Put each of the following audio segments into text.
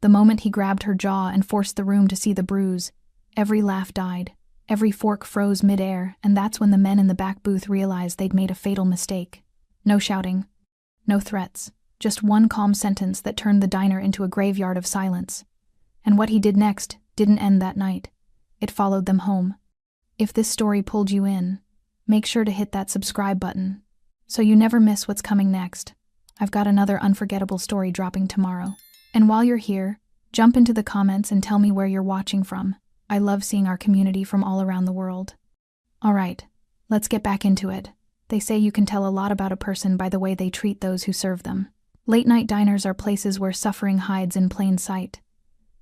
The moment he grabbed her jaw and forced the room to see the bruise, every laugh died, every fork froze midair, and that's when the men in the back booth realized they'd made a fatal mistake. No shouting, no threats, just one calm sentence that turned the diner into a graveyard of silence. And what he did next didn't end that night. It followed them home. If this story pulled you in, make sure to hit that subscribe button so you never miss what's coming next. I've got another unforgettable story dropping tomorrow. And while you're here, jump into the comments and tell me where you're watching from. I love seeing our community from all around the world. Alright, let's get back into it. They say you can tell a lot about a person by the way they treat those who serve them. Late-night diners are places where suffering hides in plain sight.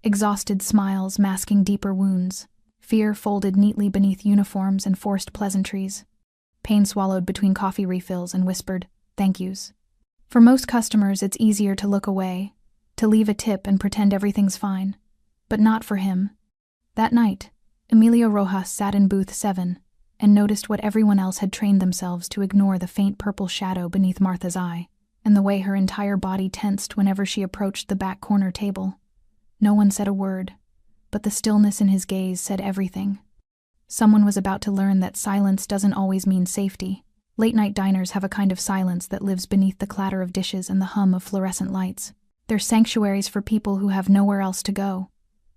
Exhausted smiles masking deeper wounds. Fear folded neatly beneath uniforms and forced pleasantries. Pain swallowed between coffee refills and whispered thank yous. For most customers, it's easier to look away, to leave a tip and pretend everything's fine. But not for him. That night, Emilio Rojas sat in booth 7 and noticed what everyone else had trained themselves to ignore: the faint purple shadow beneath Martha's eye, and the way her entire body tensed whenever she approached the back corner table. No one said a word, but the stillness in his gaze said everything. Someone was about to learn that silence doesn't always mean safety. Late-night diners have a kind of silence that lives beneath the clatter of dishes and the hum of fluorescent lights. They're sanctuaries for people who have nowhere else to go,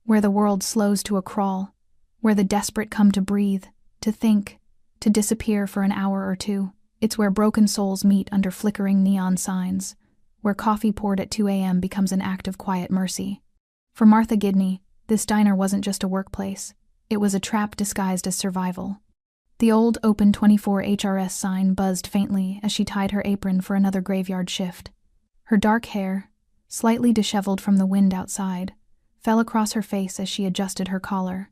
where the world slows to a crawl, where the desperate come to breathe, to think, to disappear for an hour or two. It's where broken souls meet under flickering neon signs, where coffee poured at 2 a.m. becomes an act of quiet mercy. For Martha Gidney, this diner wasn't just a workplace. It was a trap disguised as survival. The old Open 24 HRS sign buzzed faintly as she tied her apron for another graveyard shift. Her dark hair, slightly disheveled from the wind outside, fell across her face as she adjusted her collar.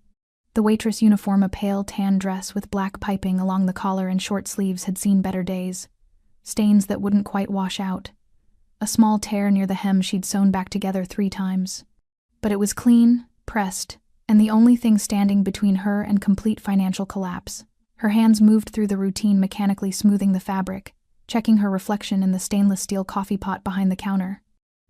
The waitress uniform, a pale tan dress with black piping along the collar and short sleeves, had seen better days. Stains that wouldn't quite wash out. A small tear near the hem she'd sewn back together 3 times. But it was clean, pressed, and the only thing standing between her and complete financial collapse. Her hands moved through the routine, mechanically smoothing the fabric, checking her reflection in the stainless steel coffee pot behind the counter.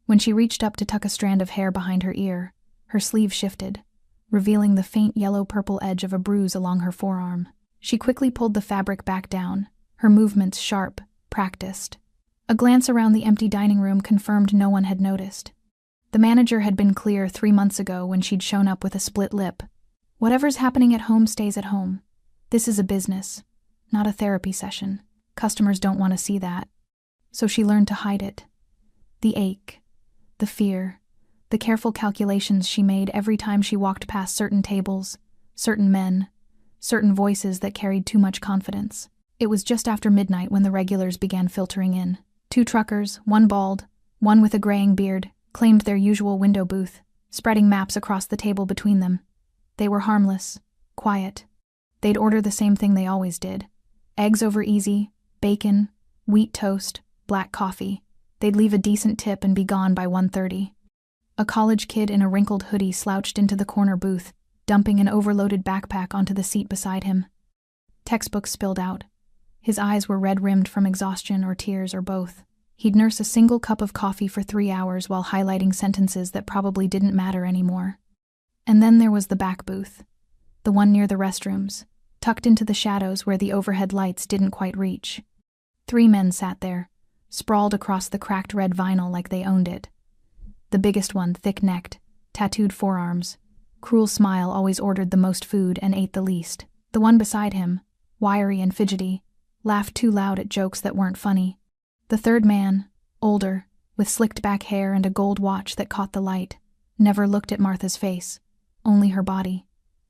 When she reached up to tuck a strand of hair behind her ear, her sleeve shifted, revealing the faint yellow-purple edge of a bruise along her forearm. She quickly pulled the fabric back down, her movements sharp, practiced. A glance around the empty dining room confirmed no one had noticed. The manager had been clear 3 months ago when she'd shown up with a split lip. Whatever's happening at home stays at home. This is a business, not a therapy session. Customers don't want to see that. So she learned to hide it. The ache, the fear, the careful calculations she made every time she walked past certain tables, certain men, certain voices that carried too much confidence. It was just after midnight when the regulars began filtering in. 2 truckers, one bald, one with a graying beard, claimed their usual window booth, spreading maps across the table between them. They were harmless, quiet. They'd order the same thing they always did. Eggs over easy, bacon, wheat toast, black coffee. They'd leave a decent tip and be gone by 1:30. A college kid in a wrinkled hoodie slouched into the corner booth, dumping an overloaded backpack onto the seat beside him. Textbooks spilled out. His eyes were red-rimmed from exhaustion or tears or both. He'd nurse a single cup of coffee for 3 hours while highlighting sentences that probably didn't matter anymore. And then there was the back booth, the one near the restrooms, tucked into the shadows where the overhead lights didn't quite reach. 3 men sat there, sprawled across the cracked red vinyl like they owned it. The biggest one, thick-necked, tattooed forearms, cruel smile, always ordered the most food and ate the least. The one beside him, wiry and fidgety, laughed too loud at jokes that weren't funny. The third man, older, with slicked-back hair and a gold watch that caught the light, never looked at Martha's face, only her body,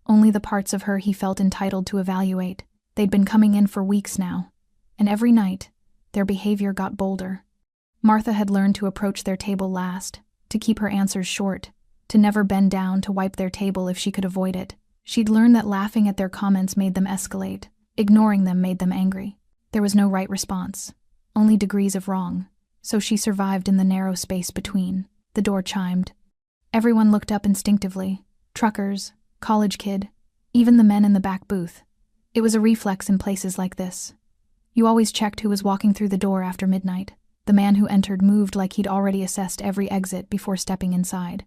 only the parts of her he felt entitled to evaluate. They'd been coming in for weeks now, and every night, their behavior got bolder. Martha had learned to approach their table last, to keep her answers short, to never bend down to wipe their table if she could avoid it. She'd learned that laughing at their comments made them escalate, ignoring them made them angry. There was no right response, only degrees of wrong, so she survived in the narrow space between. The door chimed. Everyone looked up instinctively, truckers, college kid, even the men in the back booth. It was a reflex in places like this. You always checked who was walking through the door after midnight. The man who entered moved like he'd already assessed every exit before stepping inside.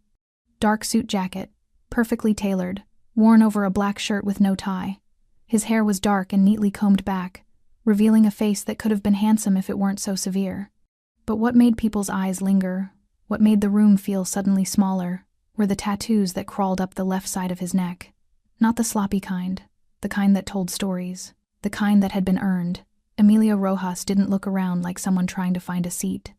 Dark suit jacket, perfectly tailored, worn over a black shirt with no tie. His hair was dark and neatly combed back, revealing a face that could have been handsome if it weren't so severe. But what made people's eyes linger, what made the room feel suddenly smaller, were the tattoos that crawled up the left side of his neck. Not the sloppy kind, the kind that told stories, the kind that had been earned. Emilio Rojas didn't look around like someone trying to find a seat.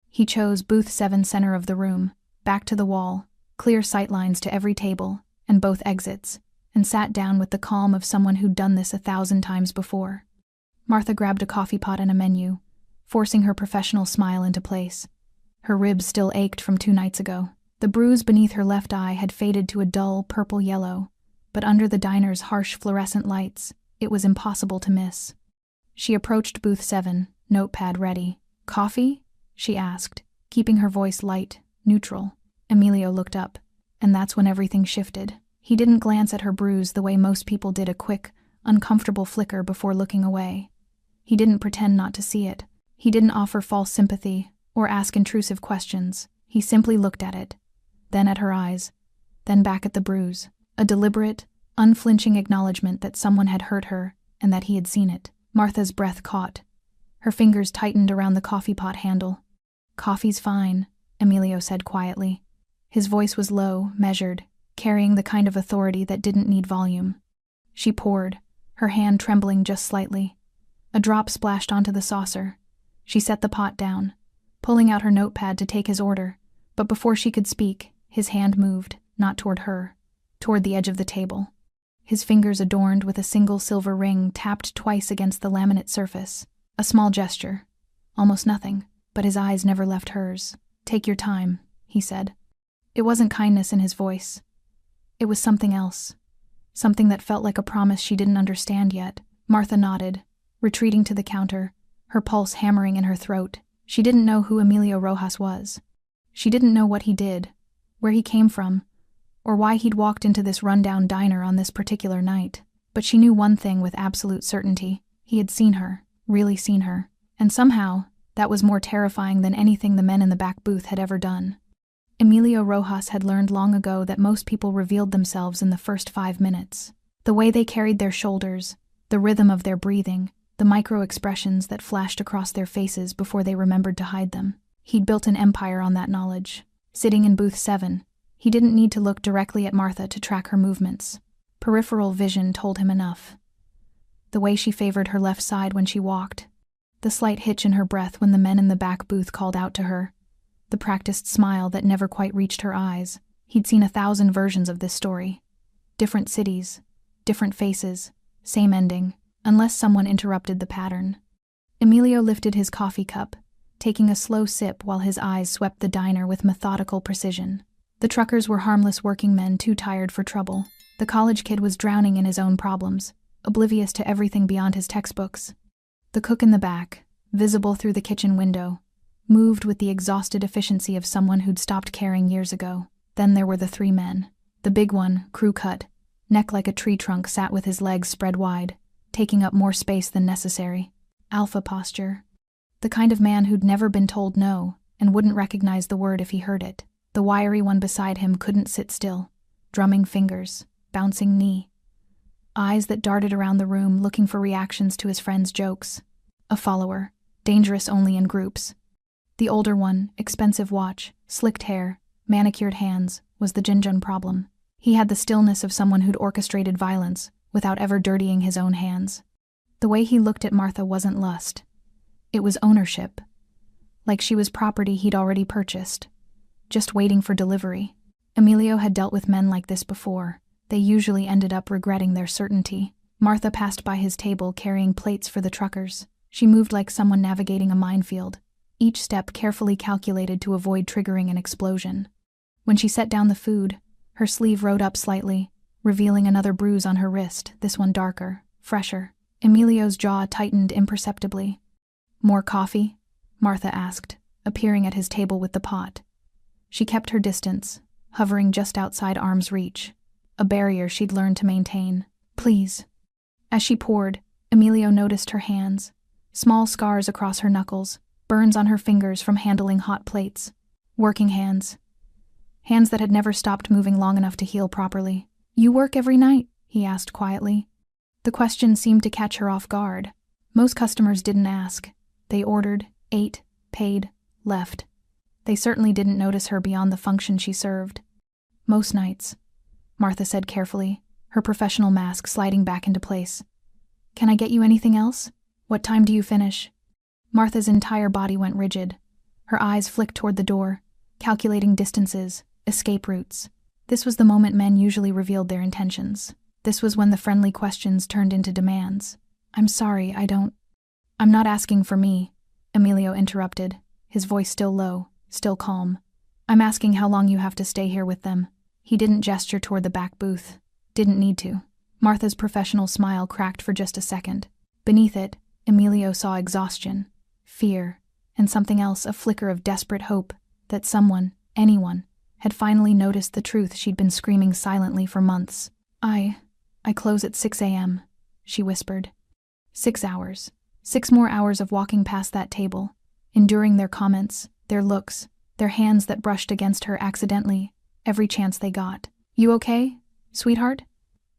He chose booth 7, center of the room, back to the wall, clear sightlines to every table, and both exits, and sat down with the calm of someone who'd done this 1,000 times before. Martha grabbed a coffee pot and a menu, forcing her professional smile into place. Her ribs still ached from 2 nights ago. The bruise beneath her left eye had faded to a dull purple yellow, but under the diner's harsh fluorescent lights, it was impossible to miss. She approached booth 7, notepad ready. "Coffee?" she asked, keeping her voice light, neutral. Emilio looked up, and that's when everything shifted. He didn't glance at her bruise the way most people did, a quick, uncomfortable flicker before looking away. He didn't pretend not to see it. He didn't offer false sympathy or ask intrusive questions. He simply looked at it, then at her eyes, then back at the bruise. A deliberate, unflinching acknowledgement that someone had hurt her and that he had seen it. Martha's breath caught. Her fingers tightened around the coffee pot handle. "Coffee's fine," Emilio said quietly. His voice was low, measured, carrying the kind of authority that didn't need volume. She poured, her hand trembling just slightly. A drop splashed onto the saucer. She set the pot down, pulling out her notepad to take his order, but before she could speak, his hand moved, not toward her, toward the edge of the table. His fingers adorned with a single silver ring tapped twice against the laminate surface. A small gesture. Almost nothing, but his eyes never left hers. "Take your time," he said. It wasn't kindness in his voice. It was something else. Something that felt like a promise she didn't understand yet. Martha nodded, retreating to the counter, her pulse hammering in her throat. She didn't know who Emilio Rojas was. She didn't know what he did, where he came from, or why he'd walked into this rundown diner on this particular night. But she knew one thing with absolute certainty. He had seen her, really seen her, and somehow, that was more terrifying than anything the men in the back booth had ever done. Emilio Rojas had learned long ago that most people revealed themselves in the first 5 minutes. The way they carried their shoulders, the rhythm of their breathing, the micro-expressions that flashed across their faces before they remembered to hide them. He'd built an empire on that knowledge. Sitting in booth 7, he didn't need to look directly at Martha to track her movements. Peripheral vision told him enough. The way she favored her left side when she walked, the slight hitch in her breath when the men in the back booth called out to her, the practiced smile that never quite reached her eyes. He'd seen 1,000 versions of this story. Different cities, different faces, same ending, unless someone interrupted the pattern. Emilio lifted his coffee cup, taking a slow sip while his eyes swept the diner with methodical precision. The truckers were harmless working men too tired for trouble. The college kid was drowning in his own problems, oblivious to everything beyond his textbooks. The cook in the back, visible through the kitchen window, moved with the exhausted efficiency of someone who'd stopped caring years ago. Then there were the 3 men. The big one, crew cut, neck like a tree trunk, sat with his legs spread wide, taking up more space than necessary. Alpha posture. The kind of man who'd never been told no, and wouldn't recognize the word if he heard it. The wiry one beside him couldn't sit still, drumming fingers, bouncing knee. Eyes that darted around the room looking for reactions to his friend's jokes. A follower, dangerous only in groups. The older one, expensive watch, slicked hair, manicured hands, was the Jinjun problem. He had the stillness of someone who'd orchestrated violence without ever dirtying his own hands. The way he looked at Martha wasn't lust. It was ownership. Like she was property he'd already purchased, just waiting for delivery. Emilio had dealt with men like this before. They usually ended up regretting their certainty. Martha passed by his table carrying plates for the truckers. She moved like someone navigating a minefield, each step carefully calculated to avoid triggering an explosion. When she set down the food, her sleeve rode up slightly, revealing another bruise on her wrist, this one darker, fresher. Emilio's jaw tightened imperceptibly. "More coffee?" Martha asked, appearing at his table with the pot. She kept her distance, hovering just outside arm's reach, a barrier she'd learned to maintain. "Please." As she poured, Emilio noticed her hands, small scars across her knuckles, burns on her fingers from handling hot plates. Working hands. hands that had never stopped moving long enough to heal properly. "You work every night?" he asked quietly. The question seemed to catch her off guard. Most customers didn't ask. They ordered, ate, paid, left. They certainly didn't notice her beyond the function she served. "Most nights," Martha said carefully, her professional mask sliding back into place. "Can I get you anything else? What time do you finish?" Martha's entire body went rigid. Her eyes flicked toward the door, calculating distances, escape routes. This was the moment men usually revealed their intentions. This was when the friendly questions turned into demands. "I'm sorry, I'm not asking for me," Emilio interrupted, his voice still low, still calm. "I'm asking how long you have to stay here with them." He didn't gesture toward the back booth. Didn't need to. Martha's professional smile cracked for just a second. Beneath it, Emilio saw exhaustion, fear, and something else, a flicker of desperate hope that someone, anyone, had finally noticed the truth she'd been screaming silently for months. I close at 6 a.m., she whispered. 6 hours. 6 more hours of walking past that table, enduring their comments, their looks, their hands that brushed against her accidentally, every chance they got. "You okay, sweetheart?"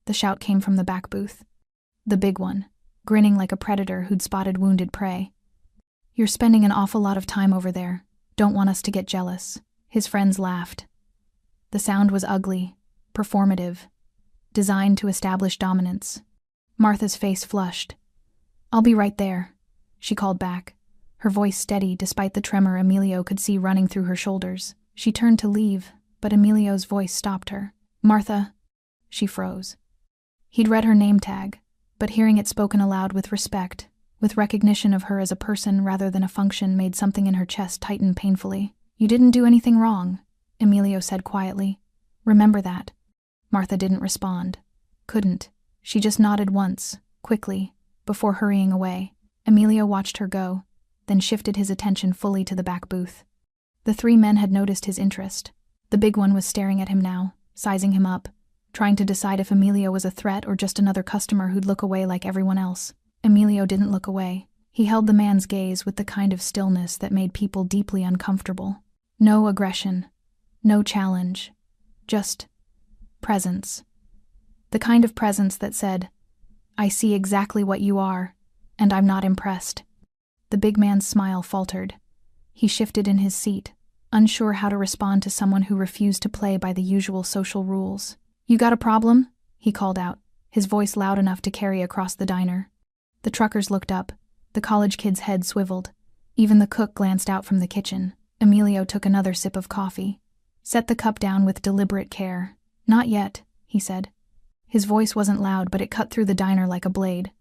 The shout came from the back booth. The big one, grinning like a predator who'd spotted wounded prey. "You're spending an awful lot of time over there. Don't want us to get jealous." His friends laughed. The sound was ugly, performative, designed to establish dominance. Martha's face flushed. "I'll be right there," she called back, her voice steady despite the tremor Emilio could see running through her shoulders. She turned to leave, but Emilio's voice stopped her. "Martha." She froze. He'd read her name tag, but hearing it spoken aloud with respect, with recognition of her as a person rather than a function, made something in her chest tighten painfully. "You didn't do anything wrong," Emilio said quietly. "Remember that." Martha didn't respond. Couldn't. She just nodded once, quickly, before hurrying away. Emilio watched her go, then shifted his attention fully to the back booth. The 3 men had noticed his interest. The big one was staring at him now, sizing him up, trying to decide if Emilio was a threat or just another customer who'd look away like everyone else. Emilio didn't look away. He held the man's gaze with the kind of stillness that made people deeply uncomfortable. No aggression, no challenge, just presence. The kind of presence that said, "I see exactly what you are, and I'm not impressed." The big man's smile faltered. He shifted in his seat, unsure how to respond to someone who refused to play by the usual social rules. "You got a problem?" he called out, his voice loud enough to carry across the diner. The truckers looked up. The college kid's head swiveled. Even the cook glanced out from the kitchen. Emilio took another sip of coffee. Set the cup down with deliberate care. "Not yet," he said. His voice wasn't loud, but it cut through the diner like a blade.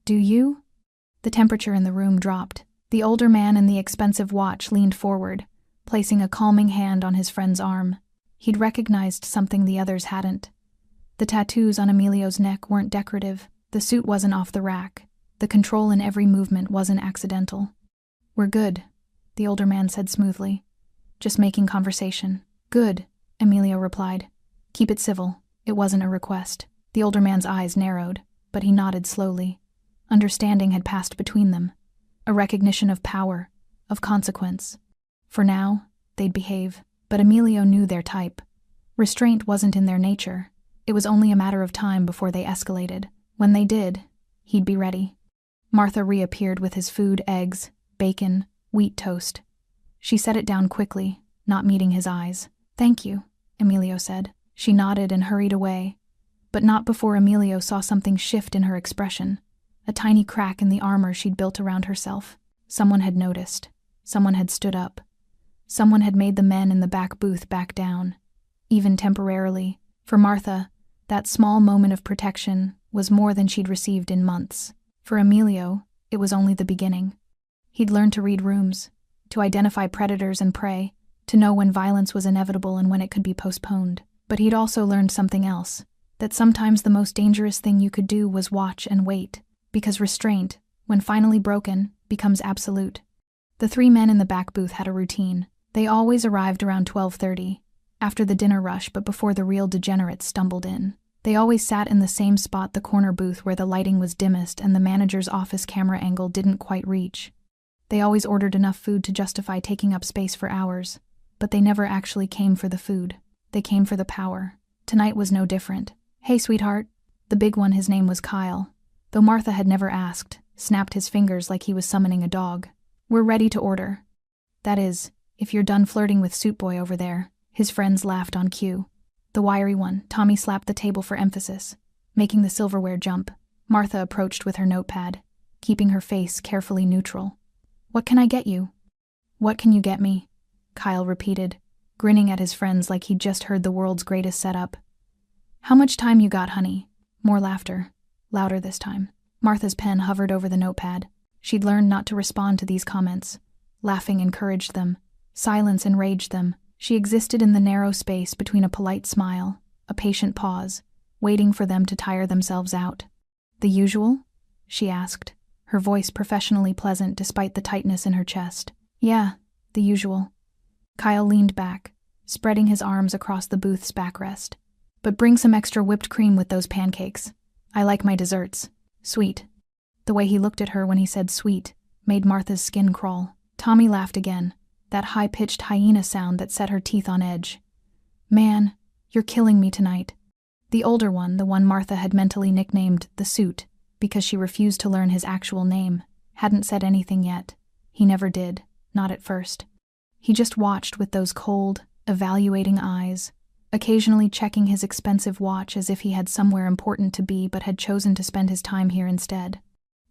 "Do you?" The temperature in the room dropped. The older man in the expensive watch leaned forward, placing a calming hand on his friend's arm. He'd recognized something the others hadn't. The tattoos on Emilio's neck weren't decorative. The suit wasn't off the rack. The control in every movement wasn't accidental. "We're good," the older man said smoothly. "Just making conversation." "Good," Emilio replied. "Keep it civil." It wasn't a request. The older man's eyes narrowed, but he nodded slowly. Understanding had passed between them. A recognition of power, of consequence. For now, they'd behave, but Emilio knew their type. Restraint wasn't in their nature. It was only a matter of time before they escalated. When they did, he'd be ready. Martha reappeared with his food, eggs, bacon, wheat toast. She set it down quickly, not meeting his eyes. "Thank you," Emilio said. She nodded and hurried away, but not before Emilio saw something shift in her expression. A tiny crack in the armor she'd built around herself. Someone had noticed. Someone had stood up. Someone had made the men in the back booth back down, even temporarily. For Martha, that small moment of protection was more than she'd received in months. For Emilio, it was only the beginning. He'd learned to read rooms, to identify predators and prey, to know when violence was inevitable and when it could be postponed. But he'd also learned something else, that sometimes the most dangerous thing you could do was watch and wait, because restraint, when finally broken, becomes absolute. The 3 men in the back booth had a routine. They always arrived around 12:30, after the dinner rush but before the real degenerates stumbled in. They always sat in the same spot, the corner booth where the lighting was dimmest and the manager's office camera angle didn't quite reach. They always ordered enough food to justify taking up space for hours. but they never actually came for the food. They came for the power. Tonight was no different. "Hey, sweetheart." The big one, his name was Kyle. Though Martha had never asked, snapped his fingers like he was summoning a dog. "We're ready to order. That is, if you're done flirting with Suit Boy over there." His friends laughed on cue. The wiry one, Tommy, slapped the table for emphasis, making the silverware jump. Martha approached with her notepad, keeping her face carefully neutral. "What can I get you?" "What can you get me?" Kyle repeated, grinning at his friends like he'd just heard the world's greatest setup. "How much time you got, honey?" More laughter, louder this time. Martha's pen hovered over the notepad. She'd learned not to respond to these comments. Laughing encouraged them. Silence enraged them. She existed in the narrow space between a polite smile, a patient pause, waiting for them to tire themselves out. "The usual?" she asked, her voice professionally pleasant despite the tightness in her chest. "Yeah, the usual." Kyle leaned back, spreading his arms across the booth's backrest. "But bring some extra whipped cream with those pancakes. I like my desserts sweet." The way he looked at her when he said sweet made Martha's skin crawl. Tommy laughed again, that high-pitched hyena sound that set her teeth on edge. "Man, you're killing me tonight." The older one, the one Martha had mentally nicknamed the Suit, because she refused to learn his actual name, hadn't said anything yet. He never did, not at first. He just watched with those cold, evaluating eyes, occasionally checking his expensive watch as if he had somewhere important to be but had chosen to spend his time here instead.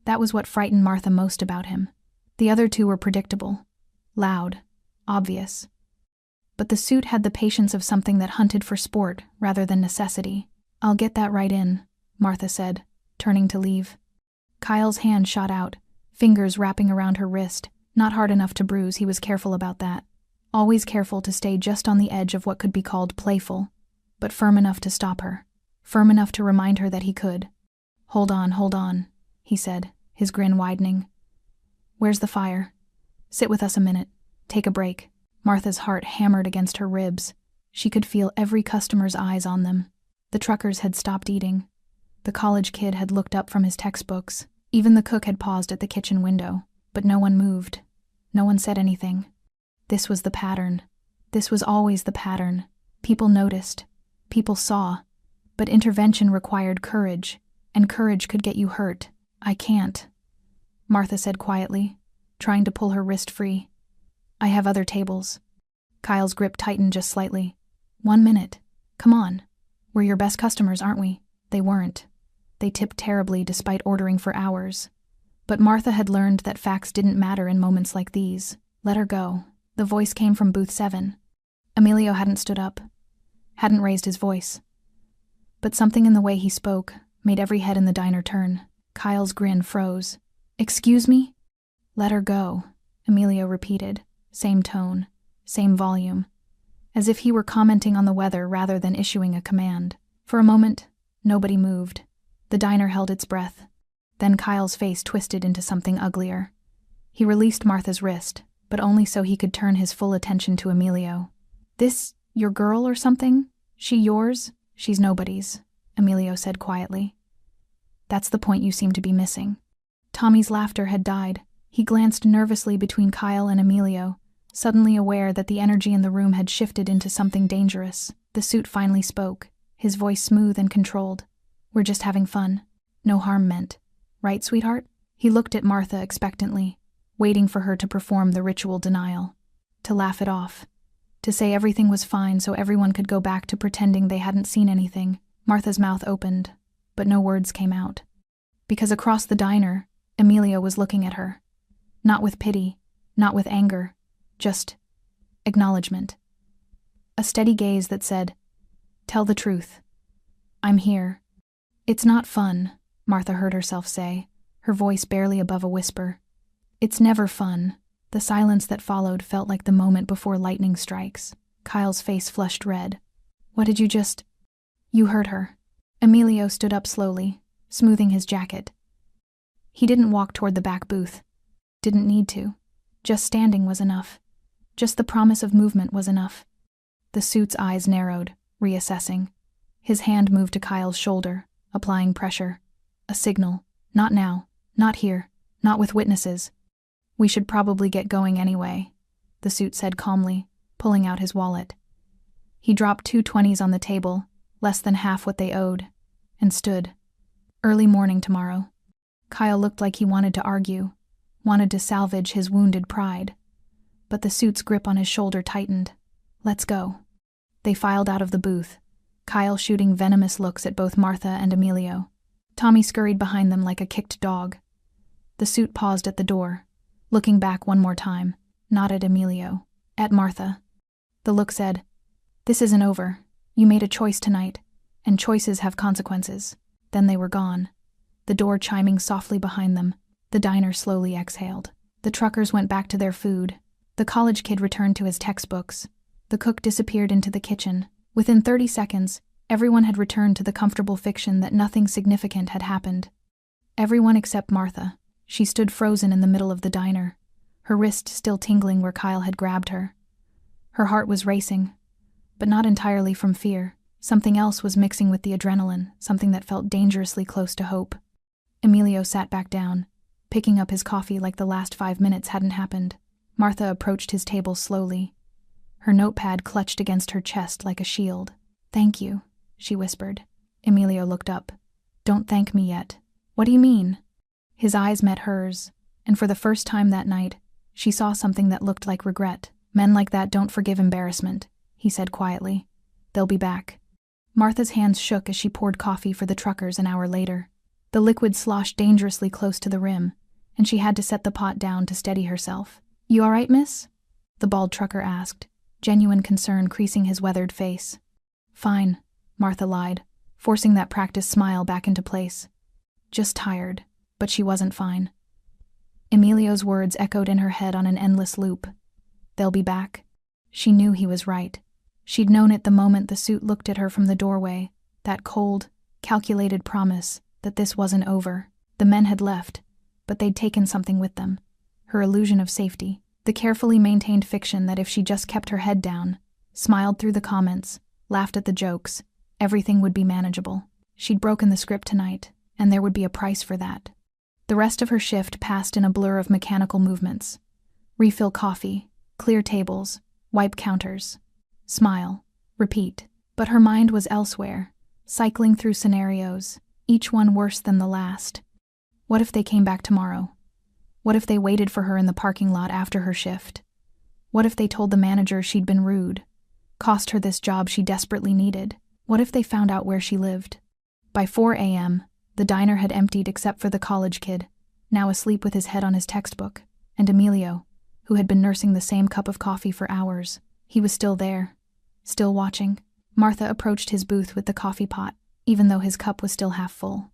That was what frightened Martha most about him. The other two were predictable, loud, obvious. But the Suit had the patience of something that hunted for sport rather than necessity. "I'll get that right in," Martha said, turning to leave. Kyle's hand shot out, fingers wrapping around her wrist, not hard enough to bruise. He was careful about that. Always careful to stay just on the edge of what could be called playful, but firm enough to stop her, firm enough to remind her that he could. Hold on," he said, his grin widening. "Where's the fire? Sit with us a minute. Take a break." Martha's heart hammered against her ribs. She could feel every customer's eyes on them. The truckers had stopped eating. The college kid had looked up from his textbooks. Even the cook had paused at the kitchen window, but no one moved. No one said anything. This was the pattern. This was always the pattern. People noticed. People saw. But intervention required courage, and courage could get you hurt. "I can't," Martha said quietly, trying to pull her wrist free. "I have other tables." Kyle's grip tightened just slightly. "1 minute. Come on. We're your best customers, aren't we?" They weren't. They tipped terribly despite ordering for hours. But Martha had learned that facts didn't matter in moments like these. "Let her go." The voice came from booth 7. Emilio hadn't stood up, hadn't raised his voice. But something in the way he spoke made every head in the diner turn. Kyle's grin froze. "Excuse me?" "Let her go," Emilio repeated, same tone, same volume, as if he were commenting on the weather rather than issuing a command. For a moment, nobody moved. The diner held its breath. Then Kyle's face twisted into something uglier. He released Martha's wrist, but only so he could turn his full attention to Emilio. "This your girl or something? She yours?" "She's nobody's," Emilio said quietly. "That's the point you seem to be missing." Tommy's laughter had died. He glanced nervously between Kyle and Emilio, suddenly aware that the energy in the room had shifted into something dangerous. The Suit finally spoke, his voice smooth and controlled. "We're just having fun. No harm meant. Right, sweetheart?" He looked at Martha expectantly, waiting for her to perform the ritual denial, to laugh it off, to say everything was fine so everyone could go back to pretending they hadn't seen anything. Martha's mouth opened, but no words came out. Because across the diner, Emilio was looking at her. Not with pity, not with anger, just acknowledgement. A steady gaze that said, "Tell the truth. I'm here." "It's not fun," Martha heard herself say, her voice barely above a whisper. "It's never fun." The silence that followed felt like the moment before lightning strikes. Kyle's face flushed red. "What did you just—" "You heard her." Emilio stood up slowly, smoothing his jacket. He didn't walk toward the back booth. Didn't need to. Just standing was enough. Just the promise of movement was enough. The Suit's eyes narrowed, reassessing. His hand moved to Kyle's shoulder, applying pressure. A signal. Not now. Not here. Not with witnesses. "We should probably get going anyway," the Suit said calmly, pulling out his wallet. He dropped 2 20s on the table, less than half what they owed, and stood. Early morning tomorrow. Kyle looked like he wanted to argue, wanted to salvage his wounded pride. But the suit's grip on his shoulder tightened. Let's go. They filed out of the booth, Kyle shooting venomous looks at both Martha and Emilio. Tommy scurried behind them like a kicked dog. The suit paused at the door, looking back one more time, not at Emilio, at Martha. The look said, "This isn't over. You made a choice tonight, and choices have consequences." Then they were gone, the door chiming softly behind them. The diner slowly exhaled. The truckers went back to their food. The college kid returned to his textbooks. The cook disappeared into the kitchen. Within 30 seconds, everyone had returned to the comfortable fiction that nothing significant had happened. Everyone except Martha. She stood frozen in the middle of the diner, her wrist still tingling where Kyle had grabbed her. Her heart was racing, but not entirely from fear. Something else was mixing with the adrenaline, something that felt dangerously close to hope. Emilio sat back down, picking up his coffee like the last 5 minutes hadn't happened. Martha approached his table slowly, her notepad clutched against her chest like a shield. "Thank you," she whispered. Emilio looked up. "Don't thank me yet." "What do you mean?" His eyes met hers, and for the first time that night, she saw something that looked like regret. "Men like that don't forgive embarrassment," he said quietly. "They'll be back." Martha's hands shook as she poured coffee for the truckers an hour later. The liquid sloshed dangerously close to the rim, and she had to set the pot down to steady herself. "You all right, miss?" the bald trucker asked, genuine concern creasing his weathered face. "Fine," Martha lied, forcing that practiced smile back into place. "Just tired," but she wasn't fine. Emilio's words echoed in her head on an endless loop. "They'll be back." She knew he was right. She'd known it the moment the suit looked at her from the doorway, that cold, calculated promise that this wasn't over. The men had left, but they'd taken something with them. Her illusion of safety. The carefully maintained fiction that if she just kept her head down, smiled through the comments, laughed at the jokes, everything would be manageable. She'd broken the script tonight, and there would be a price for that. The rest of her shift passed in a blur of mechanical movements. Refill coffee, clear tables, wipe counters. Smile, repeat. But her mind was elsewhere, cycling through scenarios, each one worse than the last. What if they came back tomorrow? What if they waited for her in the parking lot after her shift? What if they told the manager she'd been rude, cost her this job she desperately needed? What if they found out where she lived? By 4 a.m., the diner had emptied except for the college kid, now asleep with his head on his textbook, and Emilio, who had been nursing the same cup of coffee for hours. He was still there, still watching. Martha approached his booth with the coffee pot, even though his cup was still half full.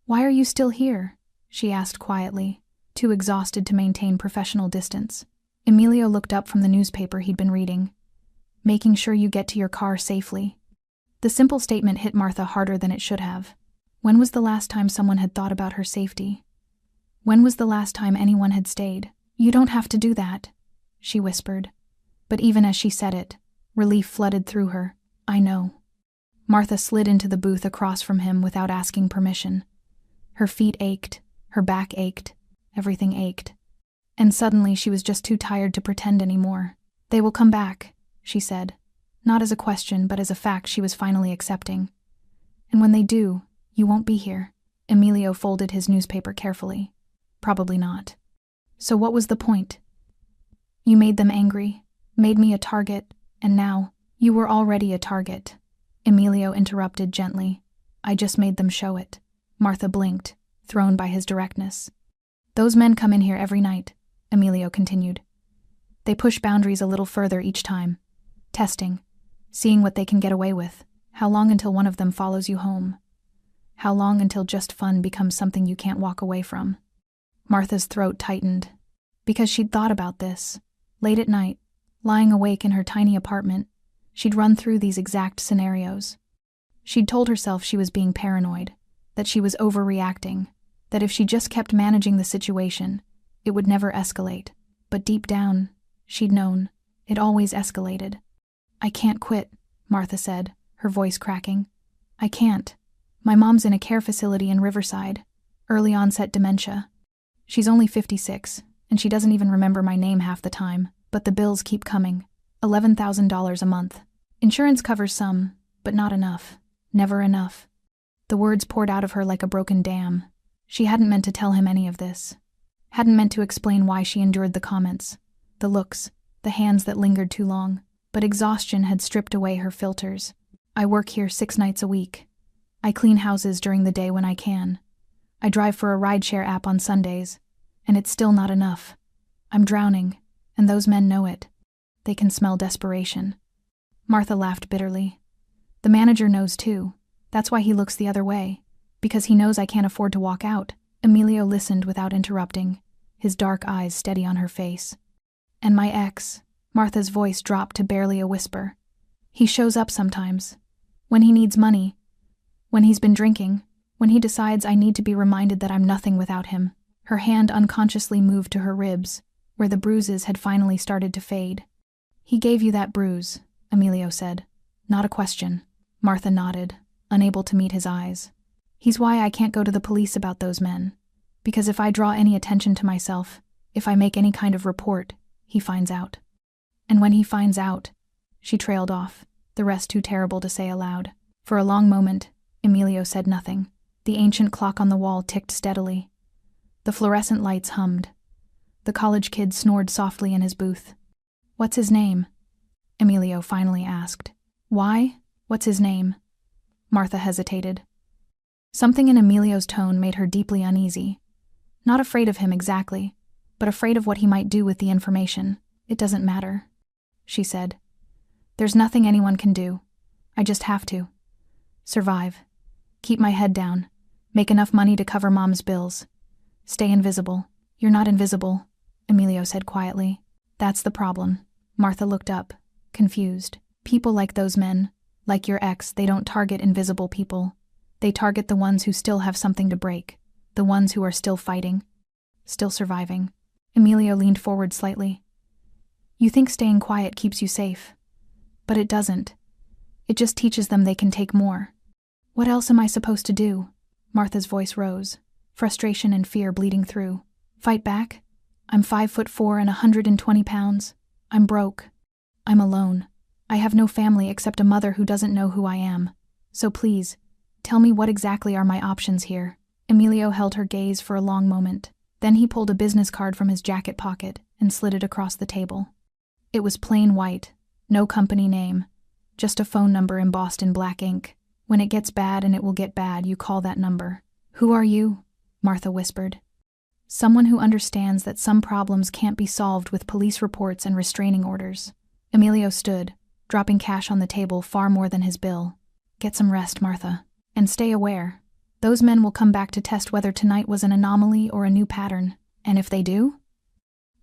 "Why are you still here?" she asked quietly, too exhausted to maintain professional distance. Emilio looked up from the newspaper he'd been reading. "Making sure you get to your car safely." The simple statement hit Martha harder than it should have. When was the last time someone had thought about her safety? When was the last time anyone had stayed? "You don't have to do that," she whispered. But even as she said it, relief flooded through her. "I know." Martha slid into the booth across from him without asking permission. Her feet ached, her back ached, everything ached. And suddenly she was just too tired to pretend anymore. "They will come back," she said, not as a question but as a fact she was finally accepting. "And when they do, you won't be here." Emilio folded his newspaper carefully. "Probably not." "So what was the point? You made them angry, made me a target, and now, you were already a target." Emilio interrupted gently. "I just made them show it." Martha blinked, thrown by his directness. "Those men come in here every night," Emilio continued. "They push boundaries a little further each time. Testing, seeing what they can get away with. How long until one of them follows you home? How long until just fun becomes something you can't walk away from?" Martha's throat tightened, because she'd thought about this. Late at night, lying awake in her tiny apartment, she'd run through these exact scenarios. She'd told herself she was being paranoid, that she was overreacting, that if she just kept managing the situation, it would never escalate. But deep down, she'd known, it always escalated. "I can't quit," Martha said, her voice cracking. "I can't. My mom's in a care facility in Riverside, early onset dementia. She's only 56, and she doesn't even remember my name half the time, but the bills keep coming. $11,000 a month. Insurance covers some, but not enough. Never enough. The words poured out of her like a broken dam. She hadn't meant to tell him any of this. Hadn't meant to explain why she endured the comments, the looks, the hands that lingered too long. But exhaustion had stripped away her filters. I work here 6 nights a week. I clean houses during the day when I can. I drive for a rideshare app on Sundays, and it's still not enough. I'm drowning, and those men know it. They can smell desperation. Martha laughed bitterly. The manager knows too. That's why he looks the other way, because he knows I can't afford to walk out. Emilio listened without interrupting, his dark eyes steady on her face. And my ex, Martha's voice dropped to barely a whisper. He shows up sometimes. When he needs money. When he's been drinking. When he decides I need to be reminded that I'm nothing without him. Her hand unconsciously moved to her ribs, where the bruises had finally started to fade. He gave you that bruise, Emilio said. Not a question. Martha nodded, unable to meet his eyes. He's why I can't go to the police about those men. Because if I draw any attention to myself, if I make any kind of report, he finds out. And when he finds out, she trailed off, the rest too terrible to say aloud. For a long moment, Emilio said nothing. The ancient clock on the wall ticked steadily. The fluorescent lights hummed. The college kid snored softly in his booth. What's his name? Emilio finally asked. Why? What's his name? Martha hesitated. Something in Emilio's tone made her deeply uneasy. Not afraid of him exactly, but afraid of what he might do with the information. It doesn't matter, she said. There's nothing anyone can do. I just have to. Survive. Keep my head down. Make enough money to cover Mom's bills. Stay invisible. You're not invisible, Emilio said quietly. That's the problem. Martha looked up, confused. People like those men, like your ex, they don't target invisible people. They target the ones who still have something to break, the ones who are still fighting, still surviving. Emilio leaned forward slightly. You think staying quiet keeps you safe. But it doesn't. It just teaches them they can take more. What else am I supposed to do? Martha's voice rose, frustration and fear bleeding through. Fight back? I'm 5'4" and 120 pounds. I'm broke. I'm alone. I have no family except a mother who doesn't know who I am. So please, tell me what exactly are my options here. Emilio held her gaze for a long moment. Then he pulled a business card from his jacket pocket and slid it across the table. It was plain white, no company name, just a phone number embossed in black ink. When it gets bad, and it will get bad, you call that number. Who are you? Martha whispered. Someone who understands that some problems can't be solved with police reports and restraining orders. Emilio stood, dropping cash on the table far more than his bill. Get some rest, Martha. And stay aware. Those men will come back to test whether tonight was an anomaly or a new pattern. And if they do?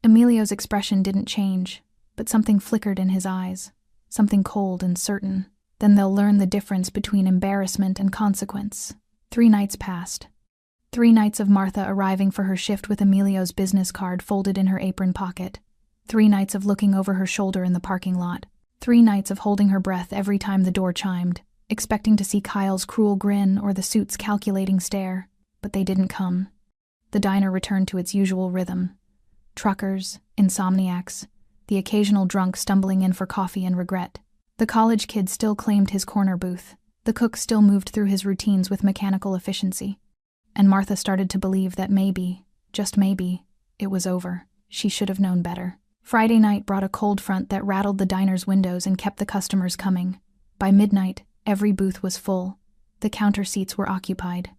Emilio's expression didn't change, but something flickered in his eyes. Something cold and certain. Then they'll learn the difference between embarrassment and consequence. 3 nights passed. 3 nights of Martha arriving for her shift with Emilio's business card folded in her apron pocket. 3 nights of looking over her shoulder in the parking lot. 3 nights of holding her breath every time the door chimed, expecting to see Kyle's cruel grin or the suit's calculating stare. But they didn't come. The diner returned to its usual rhythm. Truckers, insomniacs, the occasional drunk stumbling in for coffee and regret. The college kid still claimed his corner booth. The cook still moved through his routines with mechanical efficiency. And Martha started to believe that maybe, just maybe, it was over. She should have known better. Friday night brought a cold front that rattled the diner's windows and kept the customers coming. By midnight, every booth was full. The counter seats were occupied.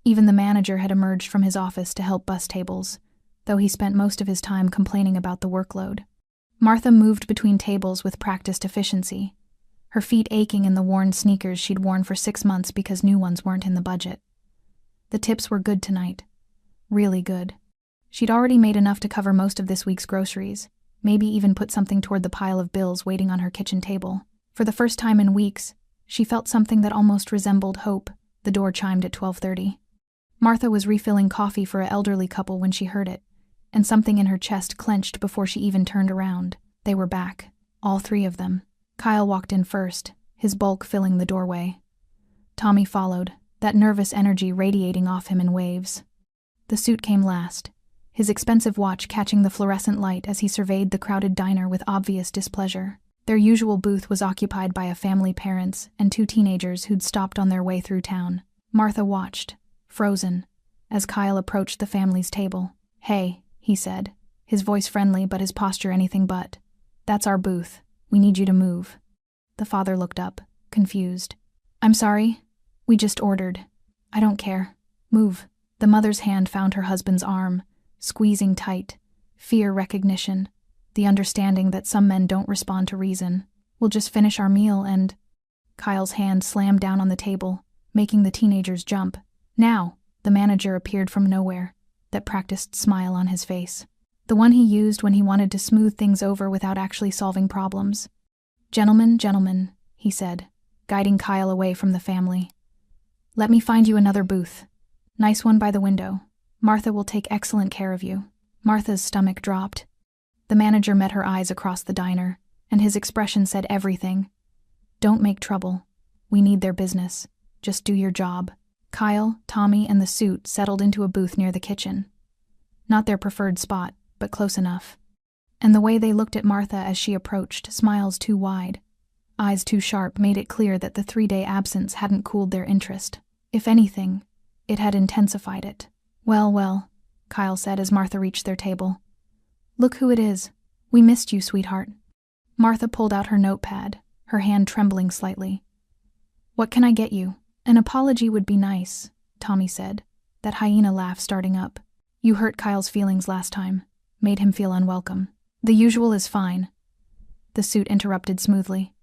Even the manager had emerged from his office to help bus tables, though he spent most of his time complaining about the workload. Martha moved between tables with practiced efficiency, her feet aching in the worn sneakers she'd worn for 6 months because new ones weren't in the budget. The tips were good tonight. Really good. She'd already made enough to cover most of this week's groceries, maybe even put something toward the pile of bills waiting on her kitchen table. For the first time in weeks, she felt something that almost resembled hope. The door chimed at 12:30. Martha was refilling coffee for an elderly couple when she heard it, and something in her chest clenched before she even turned around. They were back, all 3 of them. Kyle walked in first, his bulk filling the doorway. Tommy followed, that nervous energy radiating off him in waves. The suit came last, his expensive watch catching the fluorescent light as he surveyed the crowded diner with obvious displeasure. Their usual booth was occupied by a family, parents, and two teenagers who'd stopped on their way through town. Martha watched, frozen, as Kyle approached the family's table. "Hey," he said, his voice friendly but his posture anything but. "That's our booth. We need you to move." The father looked up, confused. "I'm sorry. We just ordered." "I don't care. Move." The mother's hand found her husband's arm, squeezing tight. Fear recognition, the understanding that some men don't respond to reason. "We'll just finish our meal and—" Kyle's hand slammed down on the table, making the teenagers jump. "Now!" The manager appeared from nowhere, that practiced smile on his face. The one he used when he wanted to smooth things over without actually solving problems. Gentlemen, he said, guiding Kyle away from the family. "Let me find you another booth. Nice one by the window. Martha will take excellent care of you." Martha's stomach dropped. The manager met her eyes across the diner, and his expression said everything. "Don't make trouble. We need their business. Just do your job." Kyle, Tommy, and the suit settled into a booth near the kitchen. Not their preferred spot, but close enough. And the way they looked at Martha as she approached, smiles too wide, eyes too sharp, made it clear that the 3-day absence hadn't cooled their interest. If anything, it had intensified it. Well, Kyle said as Martha reached their table. "Look who it is. We missed you, sweetheart." Martha pulled out her notepad, her hand trembling slightly. "What can I get you?" "An apology would be nice," Tommy said, that hyena laugh starting up. "You hurt Kyle's feelings last time, made him feel unwelcome." "The usual is fine," the suit interrupted smoothly.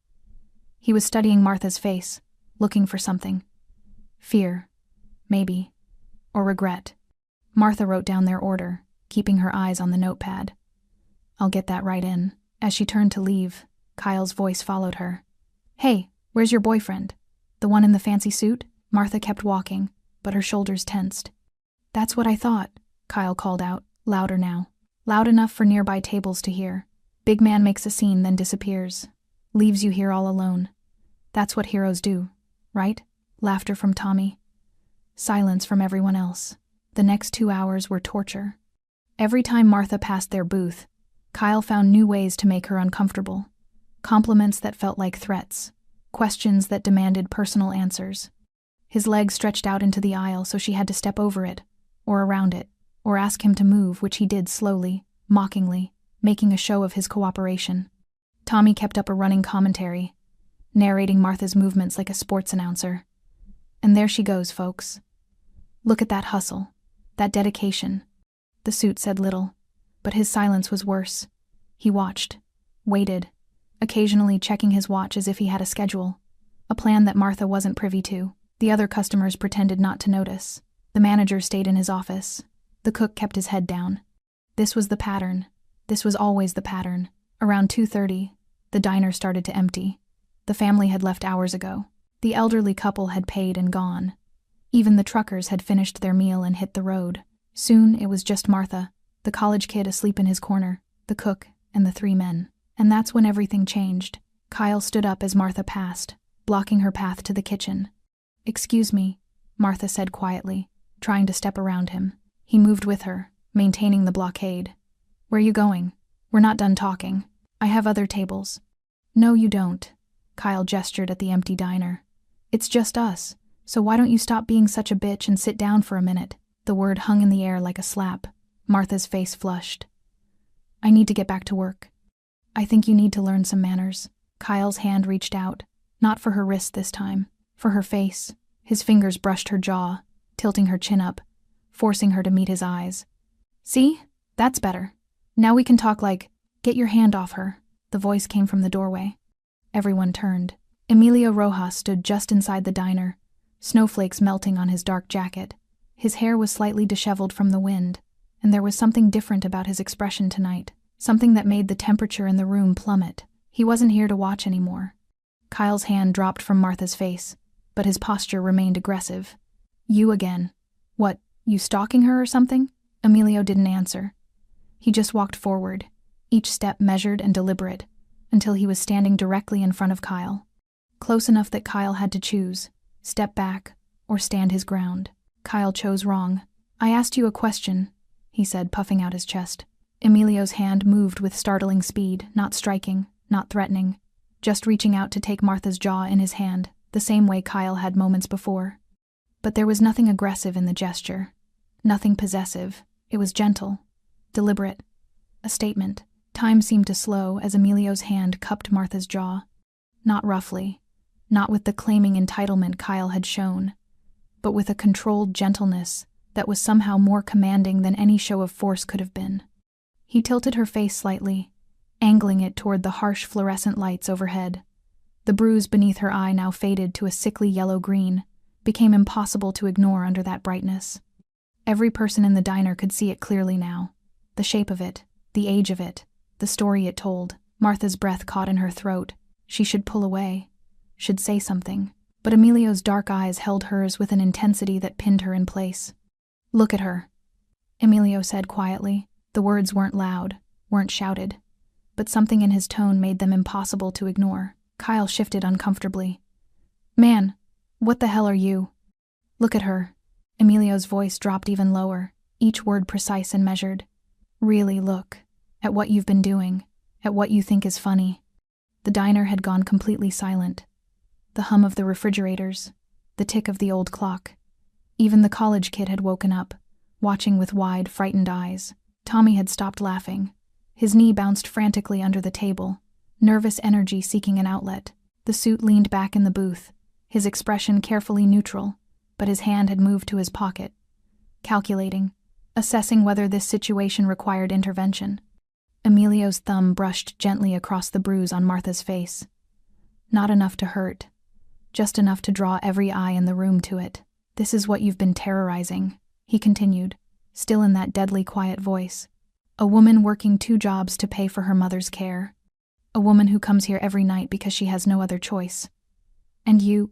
He was studying Martha's face, looking for something. Fear, maybe, or regret. Martha wrote down their order, keeping her eyes on the notepad. "I'll get that right in." As she turned to leave, Kyle's voice followed her. "Hey, where's your boyfriend? The one in the fancy suit?" Martha kept walking, but her shoulders tensed. "That's what I thought," Kyle called out, louder now. Loud enough for nearby tables to hear. "Big man makes a scene, then disappears. Leaves you here all alone. That's what heroes do, right?" Laughter from Tommy. Silence from everyone else. The next 2 hours were torture. Every time Martha passed their booth, Kyle found new ways to make her uncomfortable. Compliments that felt like threats. Questions that demanded personal answers. His leg stretched out into the aisle, so she had to step over it, or around it, or ask him to move, which he did slowly, mockingly, making a show of his cooperation. Tommy kept up a running commentary, narrating Martha's movements like a sports announcer. "And there she goes, folks. Look at that hustle, that dedication." The suit said little, but his silence was worse. He watched, waited, occasionally checking his watch as if he had a schedule, a plan that Martha wasn't privy to. The other customers pretended not to notice. The manager stayed in his office. The cook kept his head down. This was the pattern. This was always the pattern. Around 2:30, the diner started to empty. The family had left hours ago. The elderly couple had paid and gone. Even the truckers had finished their meal and hit the road. Soon it was just Martha, the college kid asleep in his corner, the cook, and the 3 men. And that's when everything changed. Kyle stood up as Martha passed, blocking her path to the kitchen. "Excuse me," Martha said quietly, trying to step around him. He moved with her, maintaining the blockade. "Where you going? We're not done talking. I have other tables." "No, you don't." Kyle gestured at the empty diner. "It's just us, so why don't you stop being such a bitch and sit down for a minute?" The word hung in the air like a slap. Martha's face flushed. "I need to get back to work." "I think you need to learn some manners." Kyle's hand reached out, not for her wrist this time, for her face. His fingers brushed her jaw, tilting her chin up, forcing her to meet his eyes. "See? That's better. Now we can talk like—" "Get your hand off her." The voice came from the doorway. Everyone turned. Emilio Rojas stood just inside the diner, snowflakes melting on his dark jacket. His hair was slightly disheveled from the wind, and there was something different about his expression tonight, something that made the temperature in the room plummet. He wasn't here to watch anymore. Kyle's hand dropped from Martha's face, but his posture remained aggressive. "You again. What, you stalking her or something?" Emilio didn't answer. He just walked forward, each step measured and deliberate, until he was standing directly in front of Kyle. Close enough that Kyle had to choose, step back, or stand his ground. Kyle chose wrong. "I asked you a question," he said, puffing out his chest. Emilio's hand moved with startling speed, not striking, not threatening, just reaching out to take Martha's jaw in his hand, the same way Kyle had moments before. But there was nothing aggressive in the gesture. Nothing possessive. It was gentle, deliberate, a statement. Time seemed to slow as Emilio's hand cupped Martha's jaw. Not roughly, not with the claiming entitlement Kyle had shown, but with a controlled gentleness that was somehow more commanding than any show of force could have been. He tilted her face slightly, angling it toward the harsh fluorescent lights overhead. The bruise beneath her eye, now faded to a sickly yellow-green, became impossible to ignore under that brightness. Every person in the diner could see it clearly now. The shape of it, the age of it, the story it told. Martha's breath caught in her throat. She should pull away, should say something, but Emilio's dark eyes held hers with an intensity that pinned her in place. "Look at her," Emilio said quietly. The words weren't loud, weren't shouted, but something in his tone made them impossible to ignore. Kyle shifted uncomfortably. "Man, what the hell are you?" "Look at her." Emilio's voice dropped even lower, each word precise and measured. "Really look at what you've been doing, at what you think is funny." The diner had gone completely silent. The hum of the refrigerators, the tick of the old clock. Even the college kid had woken up, watching with wide, frightened eyes. Tommy had stopped laughing. His knee bounced frantically under the table, nervous energy seeking an outlet. The suit leaned back in the booth, his expression carefully neutral, but his hand had moved to his pocket, calculating, assessing whether this situation required intervention. Emilio's thumb brushed gently across the bruise on Martha's face. Not enough to hurt, just enough to draw every eye in the room to it. "This is what you've been terrorizing," he continued, still in that deadly quiet voice. "A woman working 2 jobs to pay for her mother's care. A woman who comes here every night because she has no other choice. And you—"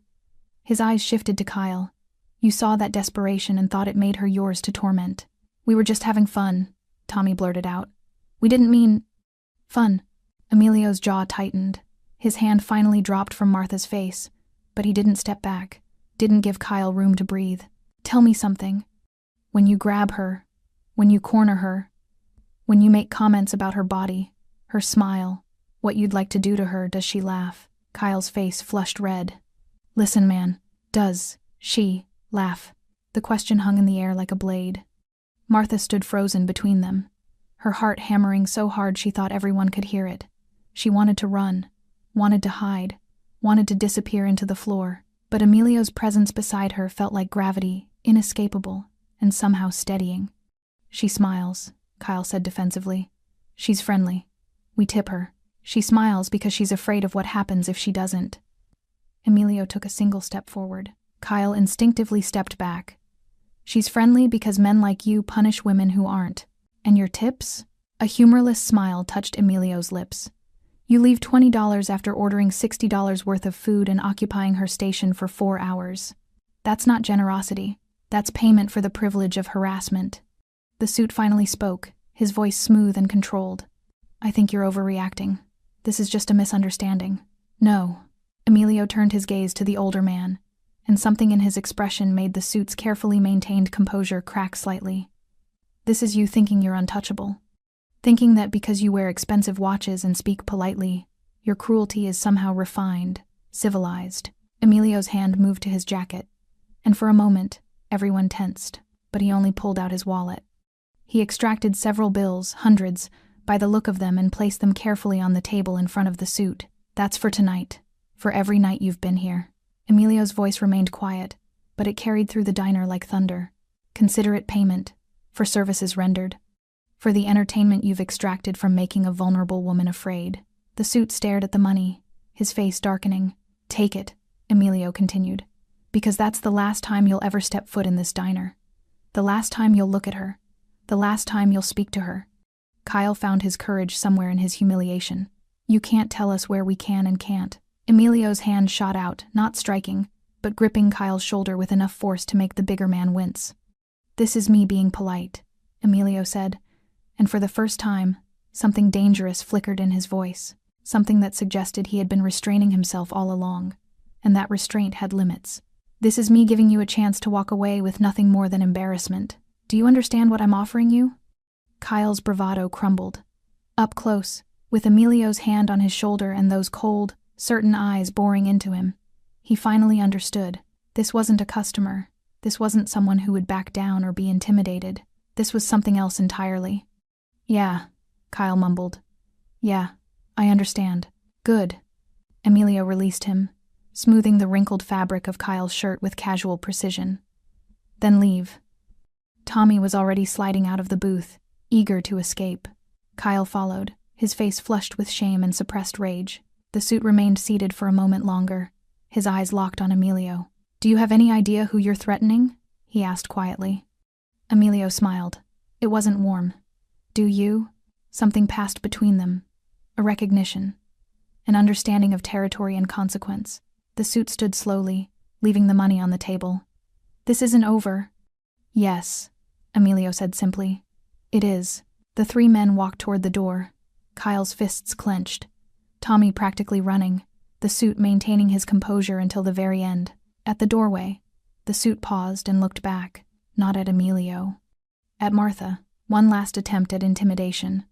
His eyes shifted to Kyle. "You saw that desperation and thought it made her yours to torment." "We were just having fun," Tommy blurted out. "We didn't mean—" "Fun." Emilio's jaw tightened. His hand finally dropped from Martha's face, but he didn't step back, didn't give Kyle room to breathe. "Tell me something. When you grab her, when you corner her, when you make comments about her body, her smile, what you'd like to do to her, does she laugh?" Kyle's face flushed red. "Listen, man, does she laugh?" The question hung in the air like a blade. Martha stood frozen between them, her heart hammering so hard she thought everyone could hear it. She wanted to run, wanted to hide, wanted to disappear into the floor, but Emilio's presence beside her felt like gravity, inescapable, and somehow steadying. "She smiles," Kyle said defensively. "She's friendly. We tip her. She smiles because she's afraid of what happens if she doesn't." Emilio took a single step forward. Kyle instinctively stepped back. "She's friendly because men like you punish women who aren't. And your tips?" A humorless smile touched Emilio's lips. "You leave $20 after ordering $60 worth of food and occupying her station for 4 hours. That's not generosity. That's payment for the privilege of harassment." The suit finally spoke, his voice smooth and controlled. "I think you're overreacting. This is just a misunderstanding." "No." Emilio turned his gaze to the older man, and something in his expression made the suit's carefully maintained composure crack slightly. "This is you thinking you're untouchable. Thinking that because you wear expensive watches and speak politely, your cruelty is somehow refined, civilized." Emilio's hand moved to his jacket, and for a moment, everyone tensed, but he only pulled out his wallet. He extracted several bills, hundreds, by the look of them, and placed them carefully on the table in front of the suit. "That's for tonight, for every night you've been here." Emilio's voice remained quiet, but it carried through the diner like thunder. "Consider it payment, for services rendered, for the entertainment you've extracted from making a vulnerable woman afraid." The suit stared at the money, his face darkening. "Take it," Emilio continued, "because that's the last time you'll ever step foot in this diner. The last time you'll look at her. The last time you'll speak to her." Kyle found his courage somewhere in his humiliation. "You can't tell us where we can and can't." Emilio's hand shot out, not striking, but gripping Kyle's shoulder with enough force to make the bigger man wince. "This is me being polite," Emilio said, and for the first time, something dangerous flickered in his voice, something that suggested he had been restraining himself all along, and that restraint had limits. "This is me giving you a chance to walk away with nothing more than embarrassment. Do you understand what I'm offering you?" Kyle's bravado crumbled. Up close, with Emilio's hand on his shoulder and those cold, certain eyes boring into him. He finally understood. This wasn't a customer. This wasn't someone who would back down or be intimidated. This was something else entirely. "Yeah," Kyle mumbled. "Yeah, I understand." "Good." Emilio released him, smoothing the wrinkled fabric of Kyle's shirt with casual precision. "Then leave." Tommy was already sliding out of the booth, eager to escape. Kyle followed, his face flushed with shame and suppressed rage. The suit remained seated for a moment longer, his eyes locked on Emilio. "Do you have any idea who you're threatening?" he asked quietly. Emilio smiled. It wasn't warm. "Do you?" Something passed between them. A recognition. An understanding of territory and consequence. The suit stood slowly, leaving the money on the table. "This isn't over." "Yes," Emilio said simply. "It is." The three men walked toward the door, Kyle's fists clenched, Tommy practically running, the suit maintaining his composure until the very end. At the doorway, the suit paused and looked back, not at Emilio. At Martha, one last attempt at intimidation.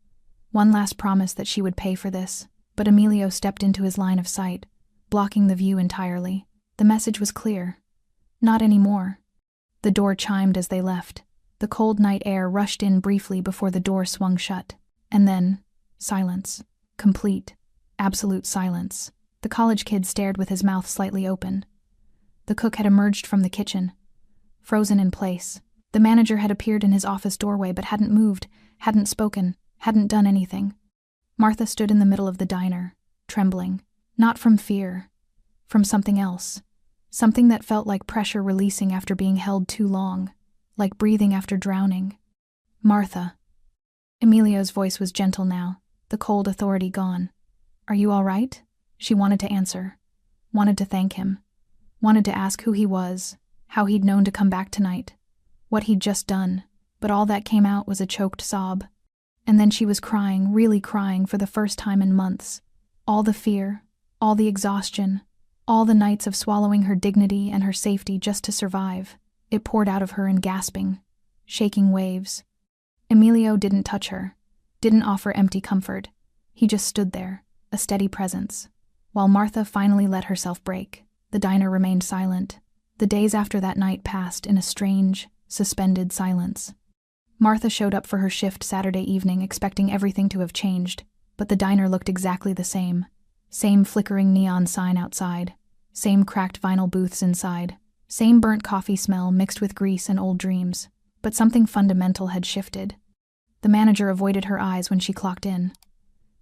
One last promise that she would pay for this, but Emilio stepped into his line of sight, blocking the view entirely. The message was clear. Not anymore. The door chimed as they left. The cold night air rushed in briefly before the door swung shut. And then, silence. Complete, absolute silence. The college kid stared with his mouth slightly open. The cook had emerged from the kitchen, frozen in place. The manager had appeared in his office doorway but hadn't moved, hadn't spoken, hadn't done anything. Martha stood in the middle of the diner, trembling. Not from fear. From something else. Something that felt like pressure releasing after being held too long. Like breathing after drowning. "Martha." Emilio's voice was gentle now, the cold authority gone. "Are you all right?" She wanted to answer. Wanted to thank him. Wanted to ask who he was, how he'd known to come back tonight, what he'd just done, but all that came out was a choked sob. And then she was crying, really crying for the first time in months. All the fear, all the exhaustion, all the nights of swallowing her dignity and her safety just to survive. It poured out of her in gasping, shaking waves. Emilio didn't touch her, didn't offer empty comfort. He just stood there, a steady presence. While Martha finally let herself break, the diner remained silent. The days after that night passed in a strange, suspended silence. Martha showed up for her shift Saturday evening expecting everything to have changed, but the diner looked exactly the same. Same flickering neon sign outside, same cracked vinyl booths inside, same burnt coffee smell mixed with grease and old dreams. But something fundamental had shifted. The manager avoided her eyes when she clocked in.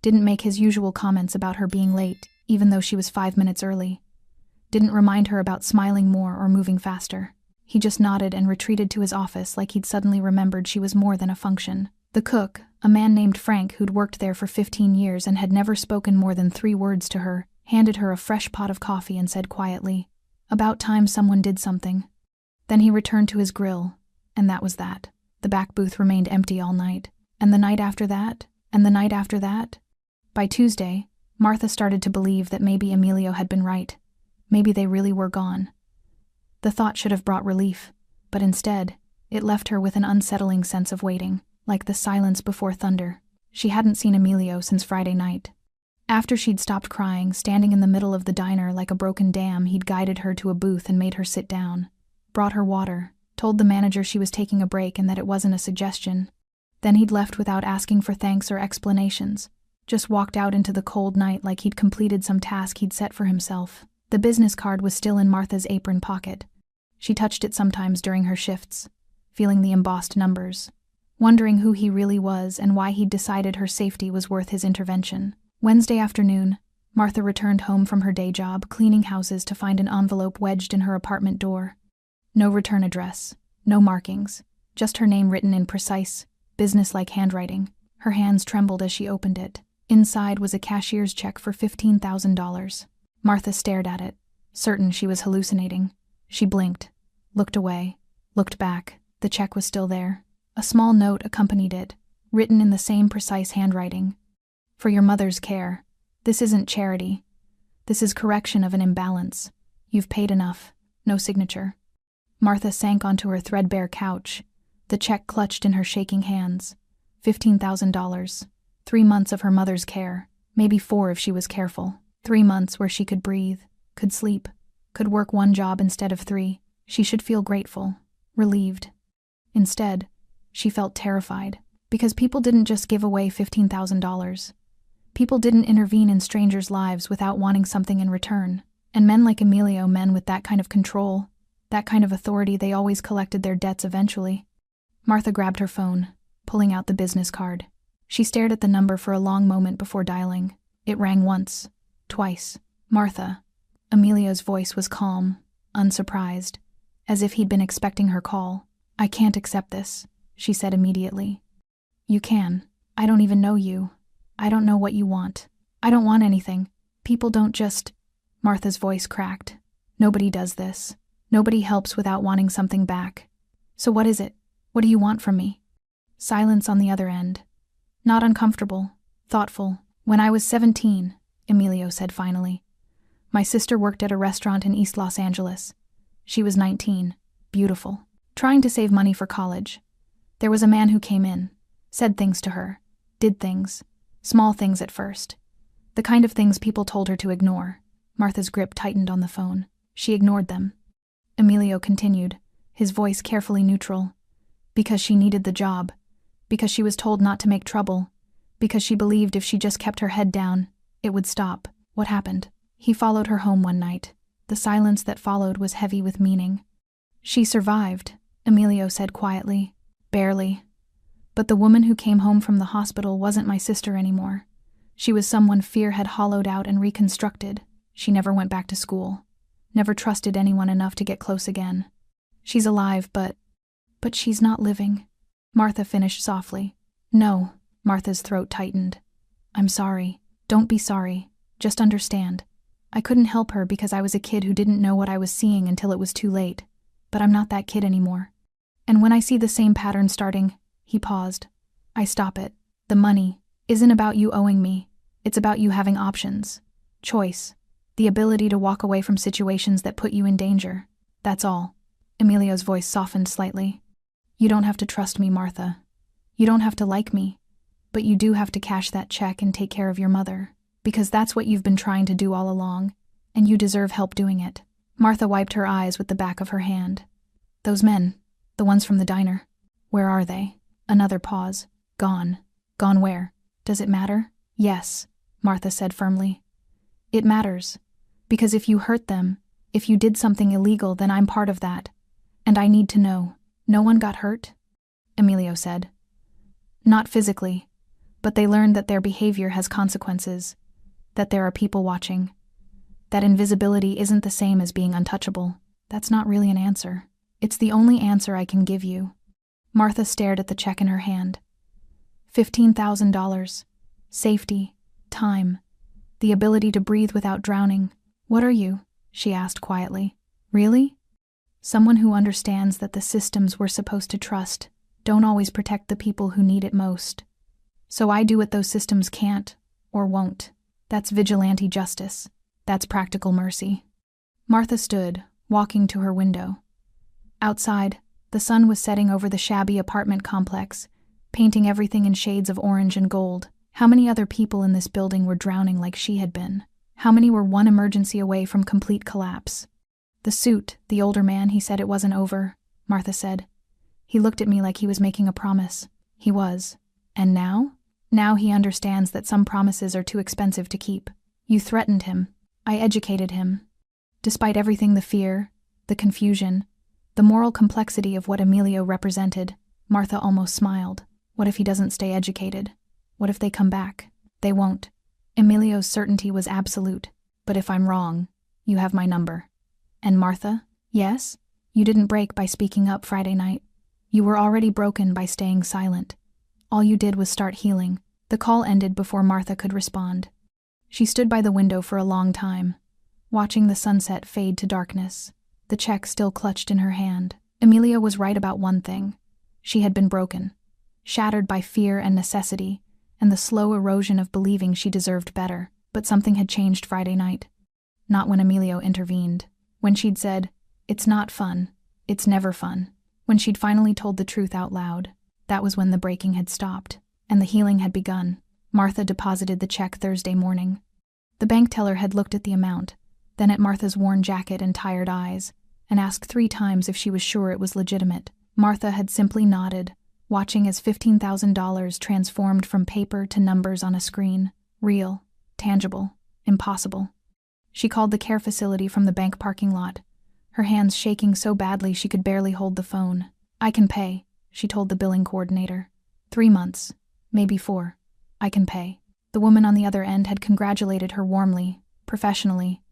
Didn't make his usual comments about her being late, even though she was 5 minutes early. Didn't remind her about smiling more or moving faster. He just nodded and retreated to his office like he'd suddenly remembered she was more than a function. The cook, a man named Frank who'd worked there for 15 years and had never spoken more than 3 words to her, handed her a fresh pot of coffee and said quietly, "About time someone did something." Then he returned to his grill, and that was that. The back booth remained empty all night. And the night after that, and the night after that. By Tuesday, Martha started to believe that maybe Emilio had been right. Maybe they really were gone. The thought should have brought relief, but instead, it left her with an unsettling sense of waiting, like the silence before thunder. She hadn't seen Emilio since Friday night. After she'd stopped crying, standing in the middle of the diner like a broken dam, he'd guided her to a booth and made her sit down. Brought her water, told the manager she was taking a break and that it wasn't a suggestion. Then he'd left without asking for thanks or explanations. Just walked out into the cold night like he'd completed some task he'd set for himself. The business card was still in Martha's apron pocket. She touched it sometimes during her shifts, feeling the embossed numbers, wondering who he really was and why he'd decided her safety was worth his intervention. Wednesday afternoon, Martha returned home from her day job, cleaning houses, to find an envelope wedged in her apartment door. No return address, no markings, just her name written in precise, business-like handwriting. Her hands trembled as she opened it. Inside was a cashier's check for $15,000. Martha stared at it, certain she was hallucinating. She blinked, looked away, looked back. The check was still there. A small note accompanied it, written in the same precise handwriting. "For your mother's care. This isn't charity. This is correction of an imbalance. You've paid enough." No signature. Martha sank onto her threadbare couch, the check clutched in her shaking hands. $15,000. 3 months of her mother's care, maybe 4 if she was careful. 3 months where she could breathe, could sleep, could work 1 job instead of 3. She should feel grateful, relieved. Instead, she felt terrified, because people didn't just give away $15,000. People didn't intervene in strangers' lives without wanting something in return. And men like Emilio, men with that kind of control, that kind of authority, they always collected their debts eventually. Martha grabbed her phone, pulling out the business card. She stared at the number for a long moment before dialing. It rang once, twice. Martha. Emilio's voice was calm, unsurprised, as if he'd been expecting her call. "I can't accept this," she said immediately. "You can. I don't even know you. I don't know what you want. I don't want anything. People don't just—" Martha's voice cracked. "Nobody does this. Nobody helps without wanting something back. So what is it? What do you want from me?" Silence on the other end. Not uncomfortable, thoughtful. "When I was 17, Emilio said finally. "My sister worked at a restaurant in East Los Angeles. She was 19, beautiful, trying to save money for college. There was a man who came in, said things to her, did things, small things at first. The kind of things people told her to ignore." Martha's grip tightened on the phone. She ignored them. Emilio continued, his voice carefully neutral. "Because she needed the job. Because she was told not to make trouble. Because she believed if she just kept her head down, it would stop." What happened? He followed her home one night. The silence that followed was heavy with meaning. "She survived," Emilio said quietly. "Barely. But the woman who came home from the hospital wasn't my sister anymore. She was someone fear had hollowed out and reconstructed. She never went back to school. Never trusted anyone enough to get close again. She's alive, but she's not living," Martha finished softly. "No," Martha's throat tightened. "I'm sorry. Don't be sorry. Just understand. I couldn't help her because I was a kid who didn't know what I was seeing until it was too late. But I'm not that kid anymore. And when I see the same pattern starting," he paused, "I stop it. The money isn't about you owing me. It's about you having options. Choice. The ability to walk away from situations that put you in danger. That's all." Emilio's voice softened slightly. "You don't have to trust me, Martha. You don't have to like me. But you do have to cash that check and take care of your mother. Because that's what you've been trying to do all along, and you deserve help doing it." Martha wiped her eyes with the back of her hand. "Those men, the ones from the diner, where are they?" Another pause. "Gone. Gone where? Does it matter?" "Yes," Martha said firmly. "It matters. Because if you hurt them, if you did something illegal, then I'm part of that. And I need to know. No one got hurt?" Emilio said. "Not physically. But they learned that their behavior has consequences. That there are people watching. That invisibility isn't the same as being untouchable." "That's not really an answer. It's the only answer I can give you." Martha stared at the check in her hand. $15,000. Safety. Time. The ability to breathe without drowning. "What are you?" she asked quietly. "Really?" "Someone who understands that the systems we're supposed to trust don't always protect the people who need it most. So I do what those systems can't, or won't. That's vigilante justice. That's practical mercy." Martha stood, walking to her window. Outside, the sun was setting over the shabby apartment complex, painting everything in shades of orange and gold. How many other people in this building were drowning like she had been? How many were one emergency away from complete collapse? "The suit, the older man, he said it wasn't over," Martha said. "He looked at me like he was making a promise." He was. "And now?" "Now he understands that some promises are too expensive to keep. You threatened him. I educated him." Despite everything, the fear, the confusion, the moral complexity of what Emilio represented, Martha almost smiled. What if he doesn't stay educated? What if they come back? They won't. Emilio's certainty was absolute. "But if I'm wrong, you have my number." "And Martha?" "Yes? You didn't break by speaking up Friday night. You were already broken by staying silent. All you did was start healing." The call ended before Martha could respond. She stood by the window for a long time, watching the sunset fade to darkness, the check still clutched in her hand. Emilio was right about one thing. She had been broken, shattered by fear and necessity, and the slow erosion of believing she deserved better. But something had changed Friday night. Not when Emilio intervened. When she'd said, "It's not fun. It's never fun." When she'd finally told the truth out loud. That was when the breaking had stopped, and the healing had begun. Martha deposited the check Thursday morning. The bank teller had looked at the amount, then at Martha's worn jacket and tired eyes, and asked 3 times if she was sure it was legitimate. Martha had simply nodded, watching as $15,000 transformed from paper to numbers on a screen. Real, tangible, impossible. She called the care facility from the bank parking lot, her hands shaking so badly she could barely hold the phone. "I can pay," she told the billing coordinator. 3 months, maybe 4. "I can pay." The woman on the other end had congratulated her warmly, professionally,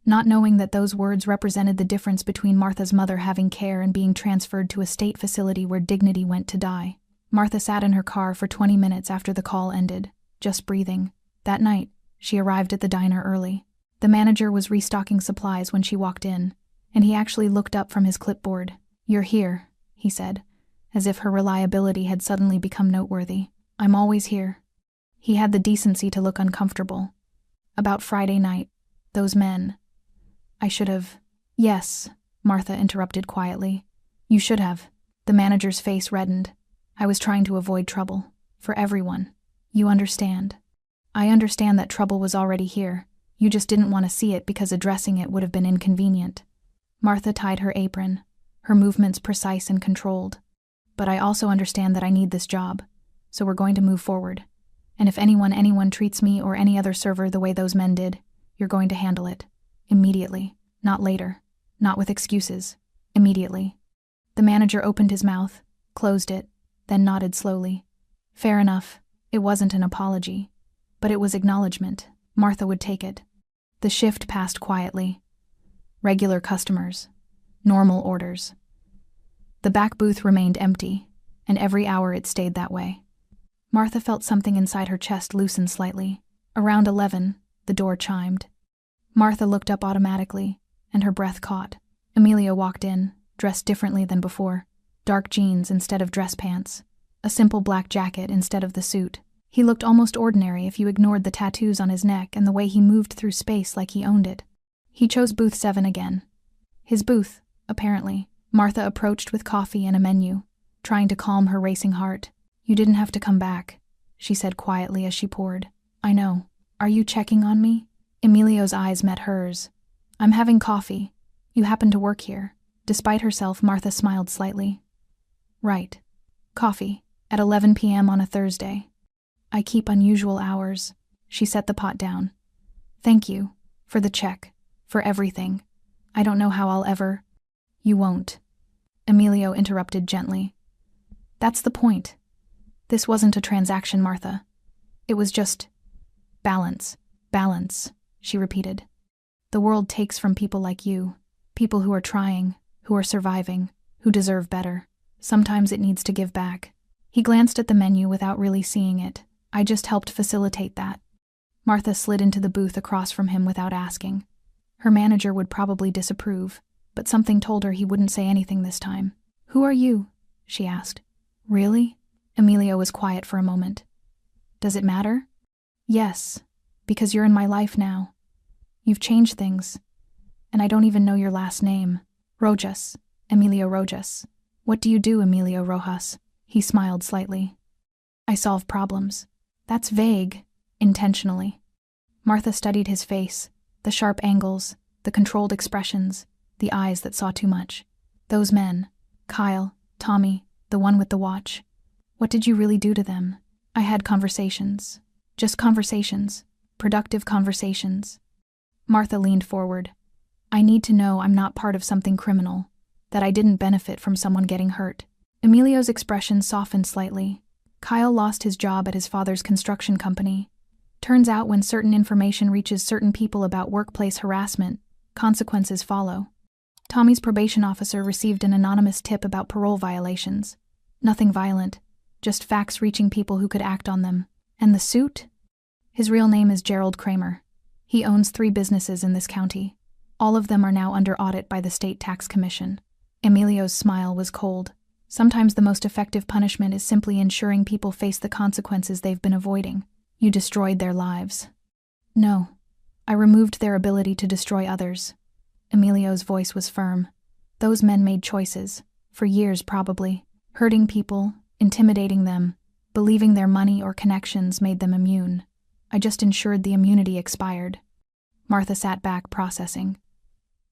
not knowing that those words represented the difference between Martha's mother having care and being transferred to a state facility where dignity went to die. Martha sat in her car for 20 minutes after the call ended, just breathing. That night, she arrived at the diner early. The manager was restocking supplies when she walked in, and he actually looked up from his clipboard. "You're here," he said, as if her reliability had suddenly become noteworthy. "I'm always here." He had the decency to look uncomfortable. "About Friday night, those men. I should have—" "Yes," Martha interrupted quietly. "You should have." The manager's face reddened. "I was trying to avoid trouble. For everyone. You understand." "I understand that trouble was already here. You just didn't want to see it because addressing it would have been inconvenient." Martha tied her apron, her movements precise and controlled. "But I also understand that I need this job, so we're going to move forward. And if anyone treats me or any other server the way those men did, you're going to handle it. Immediately. Not later. Not with excuses. Immediately." The manager opened his mouth, closed it, then nodded slowly. Fair enough. It wasn't an apology, but it was acknowledgement. Martha would take it. The shift passed quietly. Regular customers. Normal orders. The back booth remained empty, and every hour it stayed that way. Martha felt something inside her chest loosen slightly. Around 11, the door chimed. Martha looked up automatically, and her breath caught. Emilio walked in, dressed differently than before. Dark jeans instead of dress pants. A simple black jacket instead of the suit. He looked almost ordinary if you ignored the tattoos on his neck and the way he moved through space like he owned it. He chose booth 7 again. His booth, apparently. Martha approached with coffee and a menu, trying to calm her racing heart. "You didn't have to come back," she said quietly as she poured. "I know. Are you checking on me?" Emilio's eyes met hers. "I'm having coffee. You happen to work here." Despite herself, Martha smiled slightly. "Right. Coffee. At 11 p.m. on a Thursday. I keep unusual hours." She set the pot down. "Thank you. For the check. For everything. I don't know how I'll ever—" "You won't." Emilio interrupted gently. "That's the point. This wasn't a transaction, Martha. It was just balance, balance," she repeated. "The world takes from people like you, people who are trying, who are surviving, who deserve better. Sometimes it needs to give back." He glanced at the menu without really seeing it. "I just helped facilitate that." Martha slid into the booth across from him without asking. Her manager would probably disapprove, but something told her he wouldn't say anything this time. "Who are you?" she asked. "Really?" Emilio was quiet for a moment. "Does it matter?" "Yes, because you're in my life now. You've changed things, and I don't even know your last name." "Rojas. Emilio Rojas." "What do you do, Emilio Rojas?" He smiled slightly. "I solve problems." "That's vague." Intentionally. Martha studied his face, the sharp angles, the controlled expressions, the eyes that saw too much. "Those men, Kyle, Tommy, the one with the watch. What did you really do to them?" "I had conversations. Just conversations. Productive conversations." Martha leaned forward. "I need to know I'm not part of something criminal, that I didn't benefit from someone getting hurt." Emilio's expression softened slightly. Kyle lost his job at his father's construction company. Turns out when certain information reaches certain people about workplace harassment, consequences follow. Tommy's probation officer received an anonymous tip about parole violations. Nothing violent, just facts reaching people who could act on them. And the suit? His real name is Gerald Kramer. He owns 3 businesses in this county. All of them are now under audit by the State Tax Commission. Emilio's smile was cold. Sometimes the most effective punishment is simply ensuring people face the consequences they've been avoiding. You destroyed their lives. No, I removed their ability to destroy others. Emilio's voice was firm. Those men made choices, for years probably, hurting people, intimidating them, believing their money or connections made them immune. I just ensured the immunity expired. Martha sat back, processing.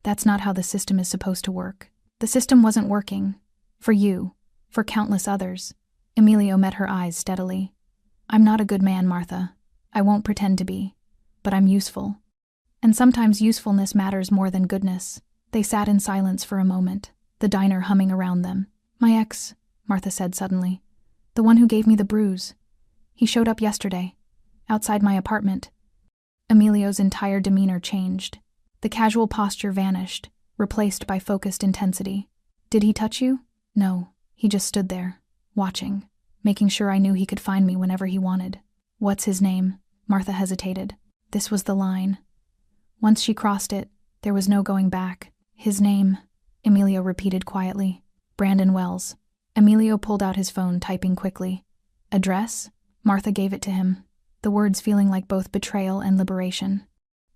That's not how the system is supposed to work. The system wasn't working. For you. For countless others. Emilio met her eyes steadily. I'm not a good man, Martha. I won't pretend to be. But I'm useful. And sometimes usefulness matters more than goodness. They sat in silence for a moment, the diner humming around them. My ex, Martha said suddenly. The one who gave me the bruise. He showed up yesterday. Outside my apartment. Emilio's entire demeanor changed. The casual posture vanished, replaced by focused intensity. Did he touch you? No. He just stood there, watching, making sure I knew he could find me whenever he wanted. What's his name? Martha hesitated. This was the line. Once she crossed it, there was no going back. His name, Emilio repeated quietly. Brandon Wells. Emilio pulled out his phone, typing quickly. Address? Martha gave it to him, the words feeling like both betrayal and liberation.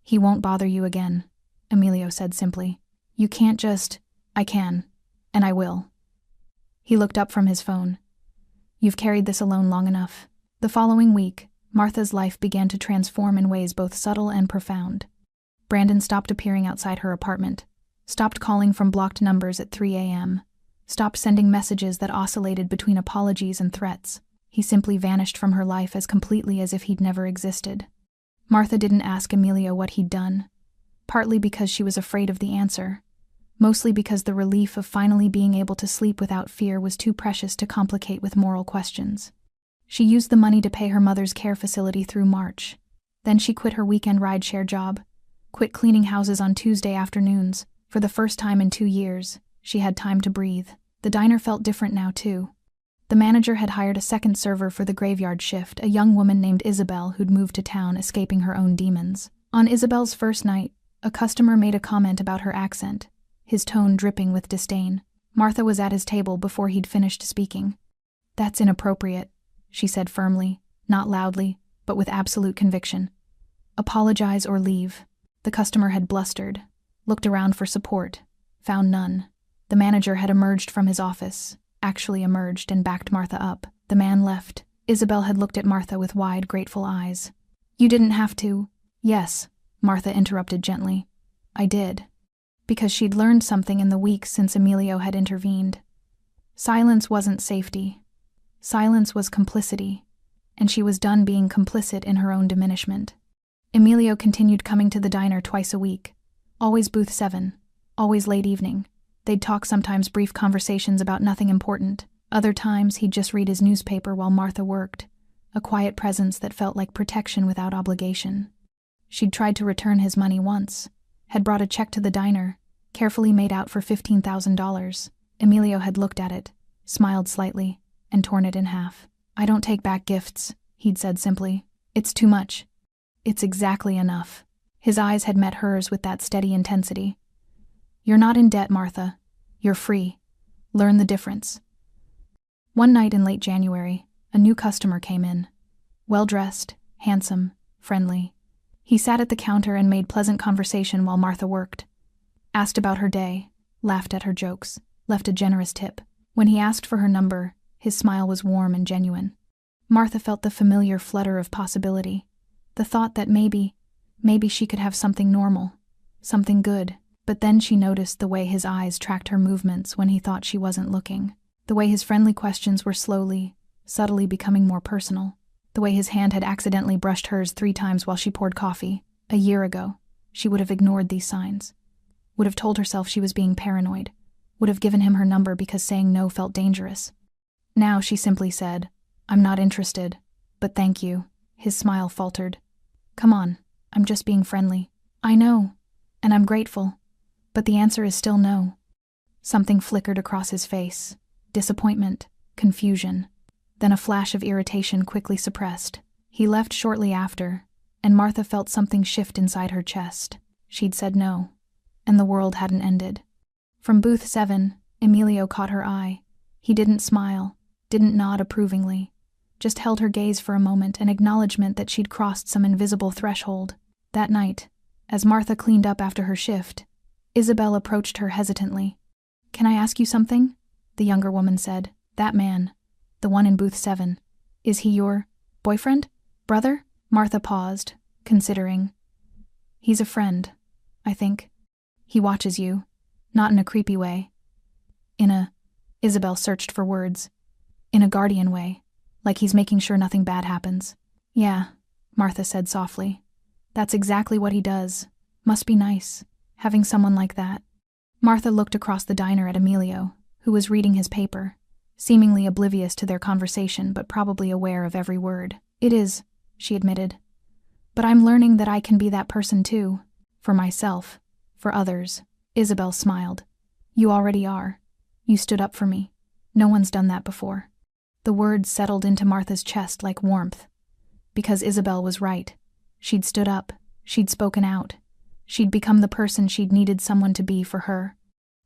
He won't bother you again, Emilio said simply. You can't just... I can. And I will. He looked up from his phone. You've carried this alone long enough. The following week, Martha's life began to transform in ways both subtle and profound. Brandon stopped appearing outside her apartment, stopped calling from blocked numbers at 3 a.m., stopped sending messages that oscillated between apologies and threats. He simply vanished from her life as completely as if he'd never existed. Martha didn't ask Emilio what he'd done, partly because she was afraid of the answer, mostly because the relief of finally being able to sleep without fear was too precious to complicate with moral questions. She used the money to pay her mother's care facility through March. Then she quit her weekend rideshare job, quit cleaning houses on Tuesday afternoons. For the first time in 2 years, she had time to breathe. The diner felt different now, too. The manager had hired a second server for the graveyard shift, a young woman named Isabel who'd moved to town escaping her own demons. On Isabel's first night, a customer made a comment about her accent, his tone dripping with disdain. Martha was at his table before he'd finished speaking. That's inappropriate, she said firmly, not loudly, but with absolute conviction. Apologize or leave. The customer had blustered, looked around for support, found none. The manager had emerged from his office, actually emerged and backed Martha up. The man left. Isabel had looked at Martha with wide, grateful eyes. You didn't have to. Yes, Martha interrupted gently. I did. Because she'd learned something in the weeks since Emilio had intervened. Silence wasn't safety. Silence was complicity, and she was done being complicit in her own diminishment. Emilio continued coming to the diner twice a week, always booth 7, always late evening. They'd talk, sometimes brief conversations about nothing important. Other times he'd just read his newspaper while Martha worked, a quiet presence that felt like protection without obligation. She'd tried to return his money once, had brought a check to the diner, carefully made out for $15,000. Emilio had looked at it, smiled slightly, and torn it in half. I don't take back gifts, he'd said simply. It's too much. It's exactly enough. His eyes had met hers with that steady intensity. You're not in debt, Martha. You're free. Learn the difference. One night in late January, a new customer came in. Well-dressed, handsome, friendly. He sat at the counter and made pleasant conversation while Martha worked. Asked about her day, laughed at her jokes, left a generous tip. When he asked for her number, his smile was warm and genuine. Martha felt the familiar flutter of possibility, the thought that maybe she could have something normal, something good. But then she noticed the way his eyes tracked her movements when he thought she wasn't looking, the way his friendly questions were slowly, subtly becoming more personal, the way his hand had accidentally brushed hers 3 times while she poured coffee. A year ago, she would have ignored these signs, would have told herself she was being paranoid, would have given him her number because saying no felt dangerous. Now she simply said, I'm not interested, but thank you. His smile faltered. Come on, I'm just being friendly. I know, and I'm grateful, but the answer is still no. Something flickered across his face. Disappointment, confusion, then a flash of irritation quickly suppressed. He left shortly after, and Martha felt something shift inside her chest. She'd said no, and the world hadn't ended. From booth 7, Emilio caught her eye. He didn't smile, didn't nod approvingly, just held her gaze for a moment, an acknowledgement that she'd crossed some invisible threshold. That night, as Martha cleaned up after her shift, Isabel approached her hesitantly. Can I ask you something? The younger woman said. That man, the one in booth 7, is he your boyfriend? Brother? Martha paused, considering. He's a friend, I think. He watches you, not in a creepy way. Isabel searched for words. In a guardian way, like he's making sure nothing bad happens. Yeah, Martha said softly. That's exactly what he does. Must be nice, having someone like that. Martha looked across the diner at Emilio, who was reading his paper, seemingly oblivious to their conversation but probably aware of every word. It is, she admitted. But I'm learning that I can be that person too. For myself, for others. Isabel smiled. You already are. You stood up for me. No one's done that before. The words settled into Martha's chest like warmth. Because Isabel was right. She'd stood up. She'd spoken out. She'd become the person she'd needed someone to be for her.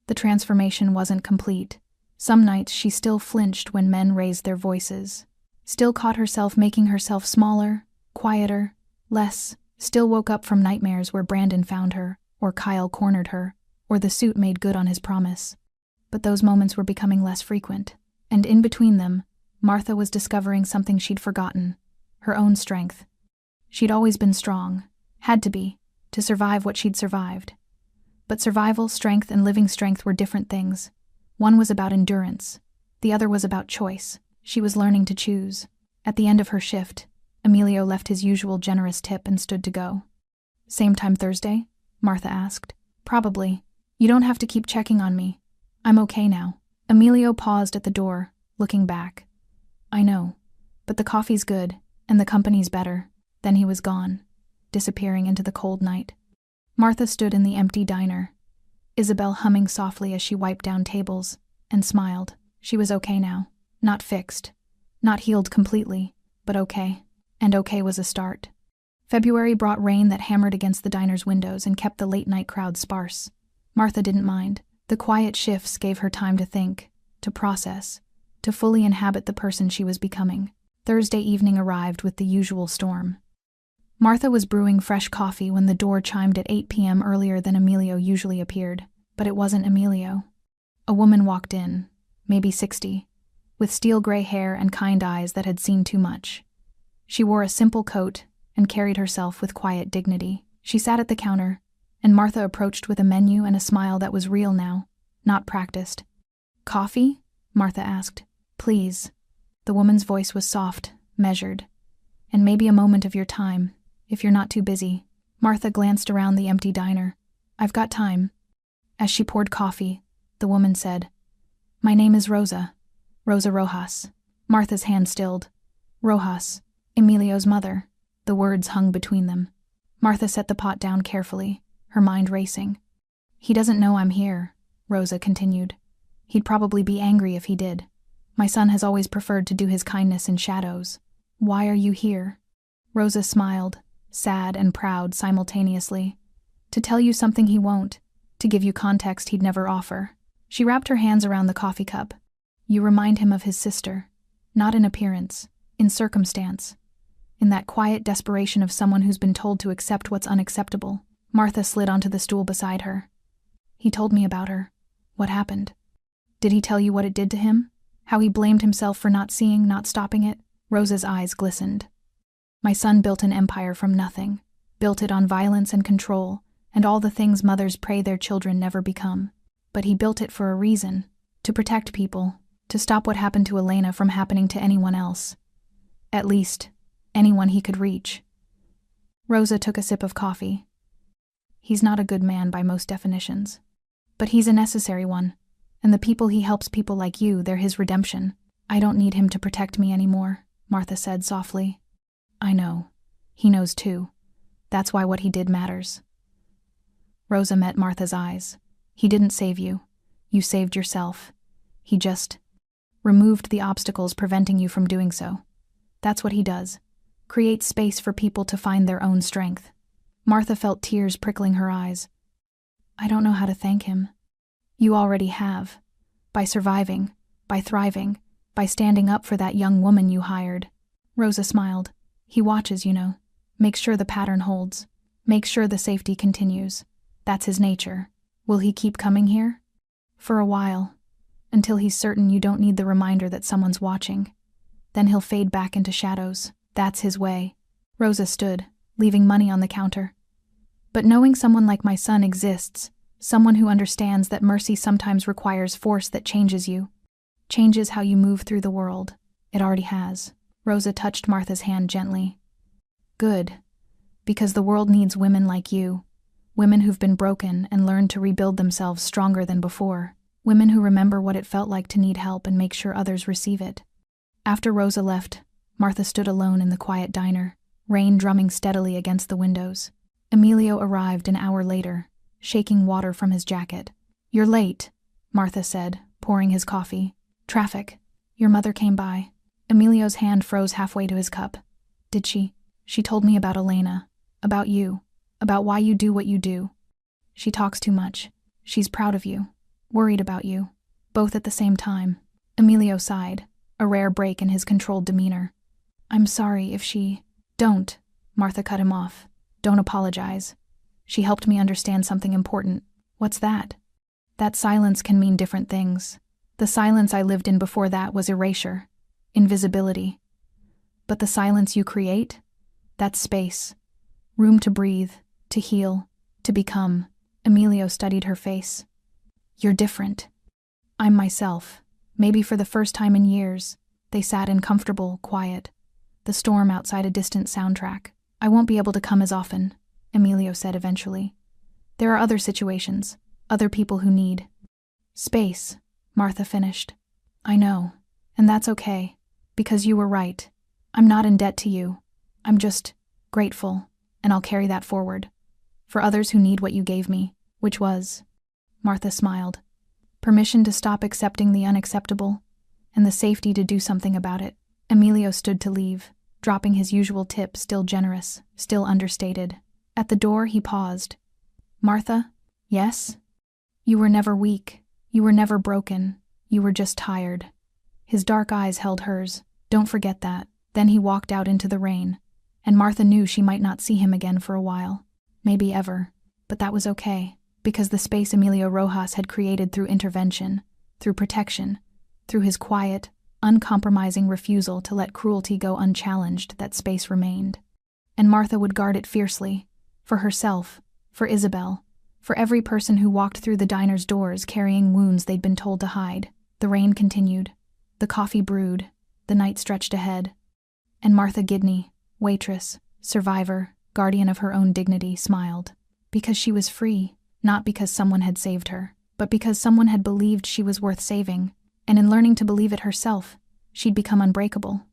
The transformation wasn't complete. Some nights she still flinched when men raised their voices. Still caught herself making herself smaller, quieter, less. Still woke up from nightmares where Brandon found her, or Kyle cornered her, or the suit made good on his promise. But those moments were becoming less frequent. And in between them, Martha was discovering something she'd forgotten. Her own strength. She'd always been strong. Had to be. To survive what she'd survived. But survival, strength, and living strength were different things. One was about endurance. The other was about choice. She was learning to choose. At the end of her shift, Emilio left his usual generous tip and stood to go. Same time Thursday? Martha asked. Probably. You don't have to keep checking on me. I'm okay now. Emilio paused at the door, looking back. I know. But the coffee's good, and the company's better. Then he was gone, disappearing into the cold night. Martha stood in the empty diner, Isabel humming softly as she wiped down tables, and smiled. She was okay now. Not fixed. Not healed completely, but okay. And okay was a start. February brought rain that hammered against the diner's windows and kept the late-night crowd sparse. Martha didn't mind. The quiet shifts gave her time to think, to process, to fully inhabit the person she was becoming. Thursday evening arrived with the usual storm. Martha was brewing fresh coffee when the door chimed at 8 p.m. earlier than Emilio usually appeared, but it wasn't Emilio. A woman walked in, maybe 60, with steel-gray hair and kind eyes that had seen too much. She wore a simple coat and carried herself with quiet dignity. She sat at the counter, and Martha approached with a menu and a smile that was real now, not practiced. Coffee? Martha asked. Please. The woman's voice was soft, measured. And maybe a moment of your time, if you're not too busy. Martha glanced around the empty diner. I've got time. As she poured coffee, the woman said, My name is Rosa. Rosa Rojas. Martha's hand stilled. Rojas. Emilio's mother. The words hung between them. Martha set the pot down carefully, her mind racing. He doesn't know I'm here, Rosa continued. He'd probably be angry if he did. My son has always preferred to do his kindness in shadows. Why are you here? Rosa smiled, sad and proud simultaneously. To tell you something he won't, to give you context he'd never offer. She wrapped her hands around the coffee cup. You remind him of his sister, not in appearance, in circumstance. In that quiet desperation of someone who's been told to accept what's unacceptable. Martha slid onto the stool beside her. He told me about her. What happened? Did he tell you what it did to him? How he blamed himself for not seeing, not stopping it? Rosa's eyes glistened. My son built an empire from nothing. Built it on violence and control, and all the things mothers pray their children never become. But he built it for a reason. To protect people. To stop what happened to Elena from happening to anyone else. At least, anyone he could reach. Rosa took a sip of coffee. He's not a good man by most definitions. But he's a necessary one. And the people he helps, people like you, they're his redemption. I don't need him to protect me anymore, Martha said softly. I know. He knows too. That's why what he did matters. Rosa met Martha's eyes. He didn't save you. You saved yourself. He just removed the obstacles preventing you from doing so. That's what he does. Create space for people to find their own strength. Martha felt tears prickling her eyes. I don't know how to thank him. You already have. By surviving, by thriving, by standing up for that young woman you hired. Rosa smiled. He watches, you know. Makes sure the pattern holds. Makes sure the safety continues. That's his nature. Will he keep coming here? For a while. Until he's certain you don't need the reminder that someone's watching. Then he'll fade back into shadows. That's his way. Rosa stood, leaving money on the counter. But knowing someone like my son exists, someone who understands that mercy sometimes requires force that changes you, changes how you move through the world. It already has. Rosa touched Martha's hand gently. Good. Because the world needs women like you. Women who've been broken and learned to rebuild themselves stronger than before. Women who remember what it felt like to need help and make sure others receive it. After Rosa left, Martha stood alone in the quiet diner, rain drumming steadily against the windows. Emilio arrived an hour later, shaking water from his jacket. "You're late," Martha said, pouring his coffee. "Traffic. Your mother came by." Emilio's hand froze halfway to his cup. "Did she?" "She told me about Elena, about you, about why you do what you do. She talks too much. She's proud of you, worried about you, both at the same time." Emilio sighed, a rare break in his controlled demeanor. "I'm sorry if she—" "Don't," Martha cut him off. "Don't apologize. She helped me understand something important." "What's that?" "That silence can mean different things. The silence I lived in before that was erasure, invisibility. But the silence you create? That's space. Room to breathe, to heal, to become." Emilio studied her face. "You're different." "I'm myself." Maybe for the first time in years, they sat in comfortable quiet, the storm outside a distant soundtrack. "I won't be able to come as often," Emilio said eventually. "There are other situations, other people who need space," Martha finished. "I know, and that's okay, because you were right. I'm not in debt to you. I'm just grateful, and I'll carry that forward. For others who need what you gave me, which was—" Martha smiled. "Permission to stop accepting the unacceptable, and the safety to do something about it." Emilio stood to leave, dropping his usual tip, still generous, still understated. At the door, he paused. "Martha?" "Yes?" "You were never weak. You were never broken. You were just tired." His dark eyes held hers. "Don't forget that." Then he walked out into the rain, and Martha knew she might not see him again for a while. Maybe ever. But that was okay, because the space Emilio Rojas had created through intervention, through protection, through his quiet, uncompromising refusal to let cruelty go unchallenged, that space remained. And Martha would guard it fiercely, for herself, for Isabel, for every person who walked through the diner's doors carrying wounds they'd been told to hide. The rain continued. The coffee brewed. The night stretched ahead. And Martha Gidney, waitress, survivor, guardian of her own dignity, smiled. Because she was free, not because someone had saved her, but because someone had believed she was worth saving, and in learning to believe it herself, she'd become unbreakable.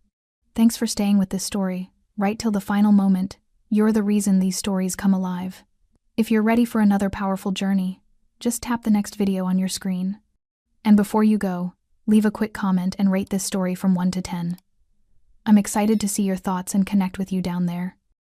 Thanks for staying with this story, right till the final moment. You're the reason these stories come alive. If you're ready for another powerful journey, just tap the next video on your screen. And before you go, leave a quick comment and rate this story from 1 to 10. I'm excited to see your thoughts and connect with you down there.